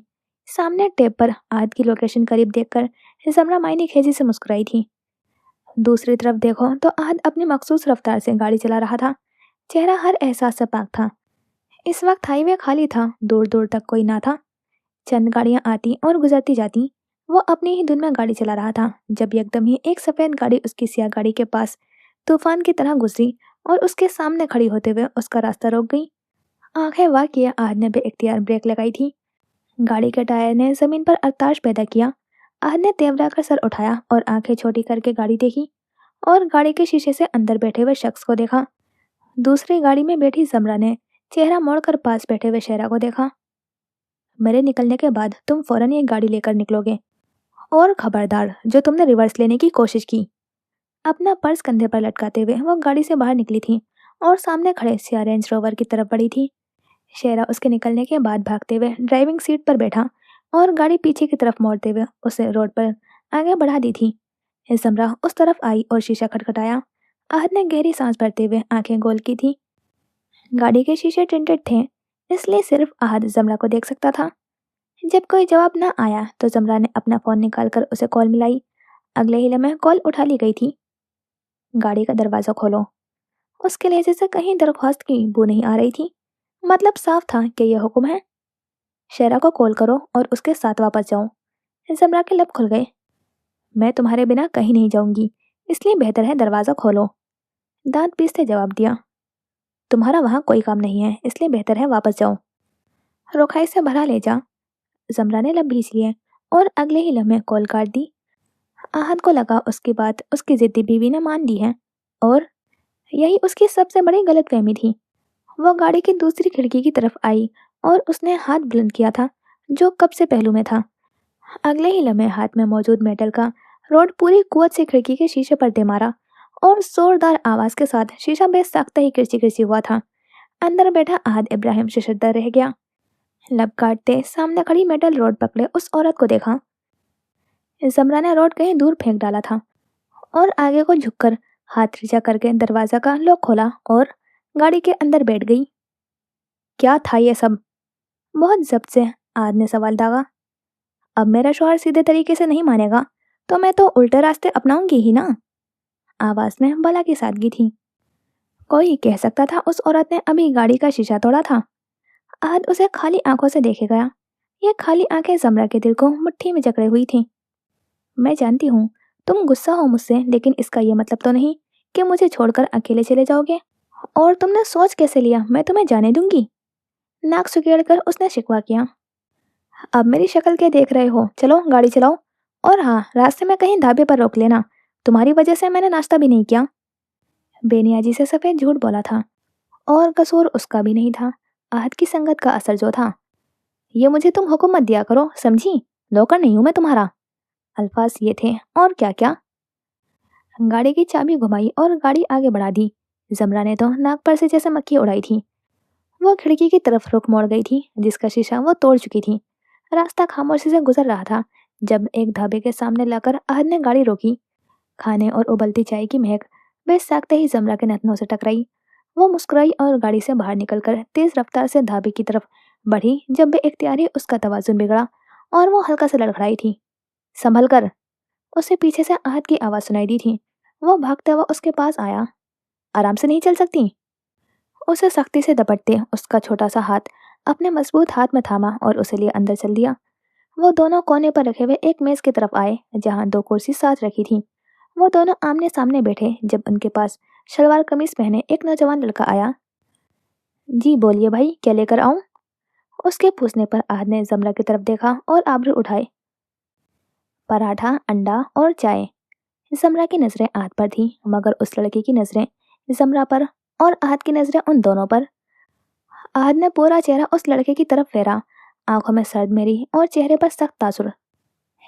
سامنے ٹیپ پر عہد کی لوکیشن قریب دیکھ کر زمرہ معنی خیزی سے مسکرائی تھی۔ دوسری طرف دیکھو تو عہد اپنی مخصوص رفتار سے گاڑی چلا رہا تھا، چہرہ ہر احساس سے پاک تھا۔ اس وقت ہائی وے خالی تھا، دور دور تک کوئی نہ تھا۔ चंद गाड़ियां आती और गुजरती जाती। वो अपनी ही धुन में गाड़ी चला रहा था जब एकदम ही एक सफेद गाड़ी उसकी सियाह गाड़ी के पास तूफान की तरह गुजरी और उसके सामने खड़ी होते हुए उसका रास्ता रोक गई। आंखें वार किए आहद ने बेइख्तियार ब्रेक लगाई थी। गाड़ी के टायर ने जमीन पर अरताश पैदा किया। आहद ने तेवरा कर सर उठाया और आंखें छोटी करके गाड़ी देखी और गाड़ी के शीशे से अंदर बैठे हुए शख्स को देखा। दूसरी गाड़ी में बैठी जमरा ने चेहरा मोड़कर पास बैठे हुए शेरा को देखा। मेरे निकलने के बाद तुम फौरन ये गाड़ी लेकर निकलोगे और खबरदार जो तुमने रिवर्स लेने की कोशिश की। अपना पर्स कंधे पर लटकाते हुए वो गाड़ी से बाहर निकली थी और सामने खड़े सिया रेंज रोवर की तरफ बढ़ी थी। शेरा उसके निकलने के बाद भागते हुए ड्राइविंग सीट पर बैठा और गाड़ी पीछे की तरफ मोड़ते हुए उसे रोड पर आगे बढ़ा दी थी। जमरा उस तरफ आई और शीशा खटखटाया। आहद ने गहरी सांस भरते हुए आंखें गोल की थी। गाड़ी के शीशे टिंटेड थे, इसलिए सिर्फ आहद जमरा को देख सकता था। जब कोई जवाब न आया तो जमरा ने अपना फोन निकालकर उसे कॉल मिलाई। अगले ही लम्हे कॉल उठा ली गई थी। गाड़ी का दरवाजा खोलो। उसके लहजे से कहीं दरख्वास्त की बू नहीं आ रही थी। मतलब साफ था कि यह हुक्म है। शेरा को कॉल करो और उसके साथ वापस जाओ। जमरा के लब खुल गए। मैं तुम्हारे बिना कहीं नहीं जाऊंगी, इसलिए बेहतर है दरवाजा खोलो। दांत पीसते जवाब दिया। तुम्हारा वहां कोई काम नहीं है, इसलिए बेहतर है वापस जाओ। रोखाई से भरा ले जा। जमरा ने लब भींच लिए और अगले ही लम्हे कॉल काट दी। आहद को लगा उसकी बात उसकी जिद्दी बीवी ने मान ली है और यही उसकी सबसे बड़ी गलतफहमी थी। वो गाड़ी की दूसरी खिड़की की तरफ आई और उसने हाथ बुलंद किया था जो कब से पहलू में था। अगले ही लम्हे हाथ में मौजूद मेटल का रॉड पूरी कुवत से खिड़की के शीशे पर दे मारा और जोरदार आवाज के साथ शीशा बेसाख्ता ही किरची किरची हुआ था। अंदर बैठा आहद इब्राहिम शशद्दा रह गया। लब काटते सामने खड़ी मेटल रॉड पकड़े उस औरत को देखा। जमरा ने रॉड कहीं दूर फेंक डाला था और आगे को झुककर हाथ रीचा करके दरवाजा का लॉक खोला और गाड़ी के अंदर बैठ गई। क्या था ये सब? बहुत जब्त से आहद ने सवाल दागा। अब मेरा शौहर सीधे तरीके से नहीं मानेगा तो मैं तो उल्टे रास्ते अपनाऊंगी ही ना। आवाज में बला की सादगी थी। कोई कह सकता था उस औरत ने अभी गाड़ी का शीशा तोड़ा था। आहद उसे खाली आंखों से देखे गया। ये खाली आंखें जमरा के दिल को मुट्ठी में जकड़े हुई थीं। मैं जानती हूँ तुम गुस्सा हो मुझसे, लेकिन इसका ये मतलब तो नहीं कि मुझे छोड़कर अकेले चले जाओगे। और तुमने सोच कैसे लिया मैं तुम्हें जाने दूंगी? नाक सुकेड़कर उसने शिकवा किया। अब मेरी शक्ल क्या देख रहे हो? चलो गाड़ी चलाओ। और हाँ, रास्ते में कहीं ढाबे पर रोक लेना। तुम्हारी वजह से मैंने नाश्ता भी नहीं किया। बेनियाजी से सफेद झूठ बोला था और कसूर उसका भी नहीं था, आहद की संगत का असर जो था। ये मुझे तुम हुक्म मत दिया करो, समझी? नौकर नहीं हूं मैं तुम्हारा। अल्फाज ये थे और क्या क्या। गाड़ी की चाबी घुमाई और गाड़ी आगे बढ़ा दी। जमरा ने तो नाक पर से जैसे मक्खी उड़ाई थी। वो खिड़की की तरफ रुख मोड़ गई थी जिसका शीशा वो तोड़ चुकी थी। रास्ता खामोशी से गुजर रहा था जब एक ढाबे के सामने लाकर आहद ने गाड़ी रोकी। खाने और उबलती चाय की महक बेसाख्ते ही जमरा के नथनों से टकराई। वो मुस्कुराई और गाड़ी से बाहर निकलकर तेज रफ्तार से ढाबे की तरफ बढ़ी जब बेइख्तियारी उसका तवाजुन बिगड़ा और वो हल्का से लड़खड़ाई थी। संभल कर। उसे पीछे से आहद की आवाज सुनाई दी थी। वो भागता हुआ उसके पास आया। आराम से नहीं चल सकती? उसे सख्ती से दबड़ते उसका छोटा सा हाथ अपने मजबूत हाथ में थामा और उसे लिए अंदर चल दिया। वो दोनों कोने पर रखे हुए एक मेज की तरफ आए जहां दो कुर्सी साथ रखी थी। वो दोनों आमने सामने बैठे जब उनके पास शलवार कमीज पहने एक नौजवान लड़का आया। जी बोलिए भाई, क्या लेकर आऊं? उसके पूछने पर आहद ने जमरा की तरफ देखा और आबरू उठाए। पराठा, अंडा और चाय। जमरा की नजरें आहद पर थी मगर उस लड़के की नजरें जमरा पर और आहद की नजरें उन दोनों पर। आहद ने पूरा चेहरा उस लड़के की तरफ फेरा, आंखों में सर्द मेरी और चेहरे पर सख्त तासुर।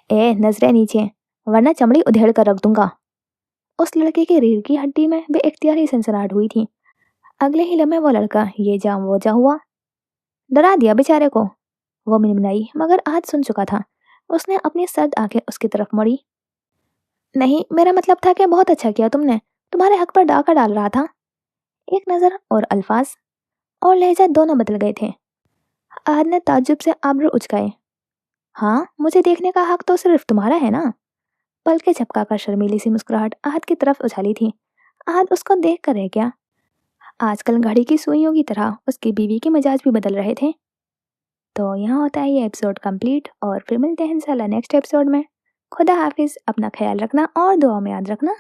ए नजरें नीचे, वरना चमड़ी उधेड़ कर रख दूंगा। उस लड़के की रीढ़ की हड्डी में बेइख्तियार ही सनसनाहट हुई थी। अगले ही लम्हे वो लड़का ये जा वो जा हुआ। डरा दिया बेचारे को। वो मिनमिनाई मगर आहद सुन चुका था। उसने अपनी सर्द आंखें उसकी तरफ मोड़ी। नहीं, मेरा मतलब था कि बहुत अच्छा किया तुमने, तुम्हारे हक पर डाका डाल रहा था। एक नजर और अल्फाज और लहजा दोनों बदल गए थे। आहद ने ताज्जुब से आबरू उचकाए। हाँ, मुझे देखने का हक तो सिर्फ तुम्हारा है ना। पलके झपकाकर शर्मीली सी मुस्कुराहट आहद की तरफ उछाली थी। आहद उसको देख कर रह गया। आजकल घड़ी की सुइयों की तरह उसकी बीवी के मिजाज भी बदल रहे थे। تو یہاں ہوتا ہے یہ ایپیسوڈ کمپلیٹ، اور پھر ملتے ہیں انشاءاللہ نیکسٹ ایپیسوڈ میں۔ خدا حافظ، اپنا خیال رکھنا اور دعاؤں میں یاد رکھنا۔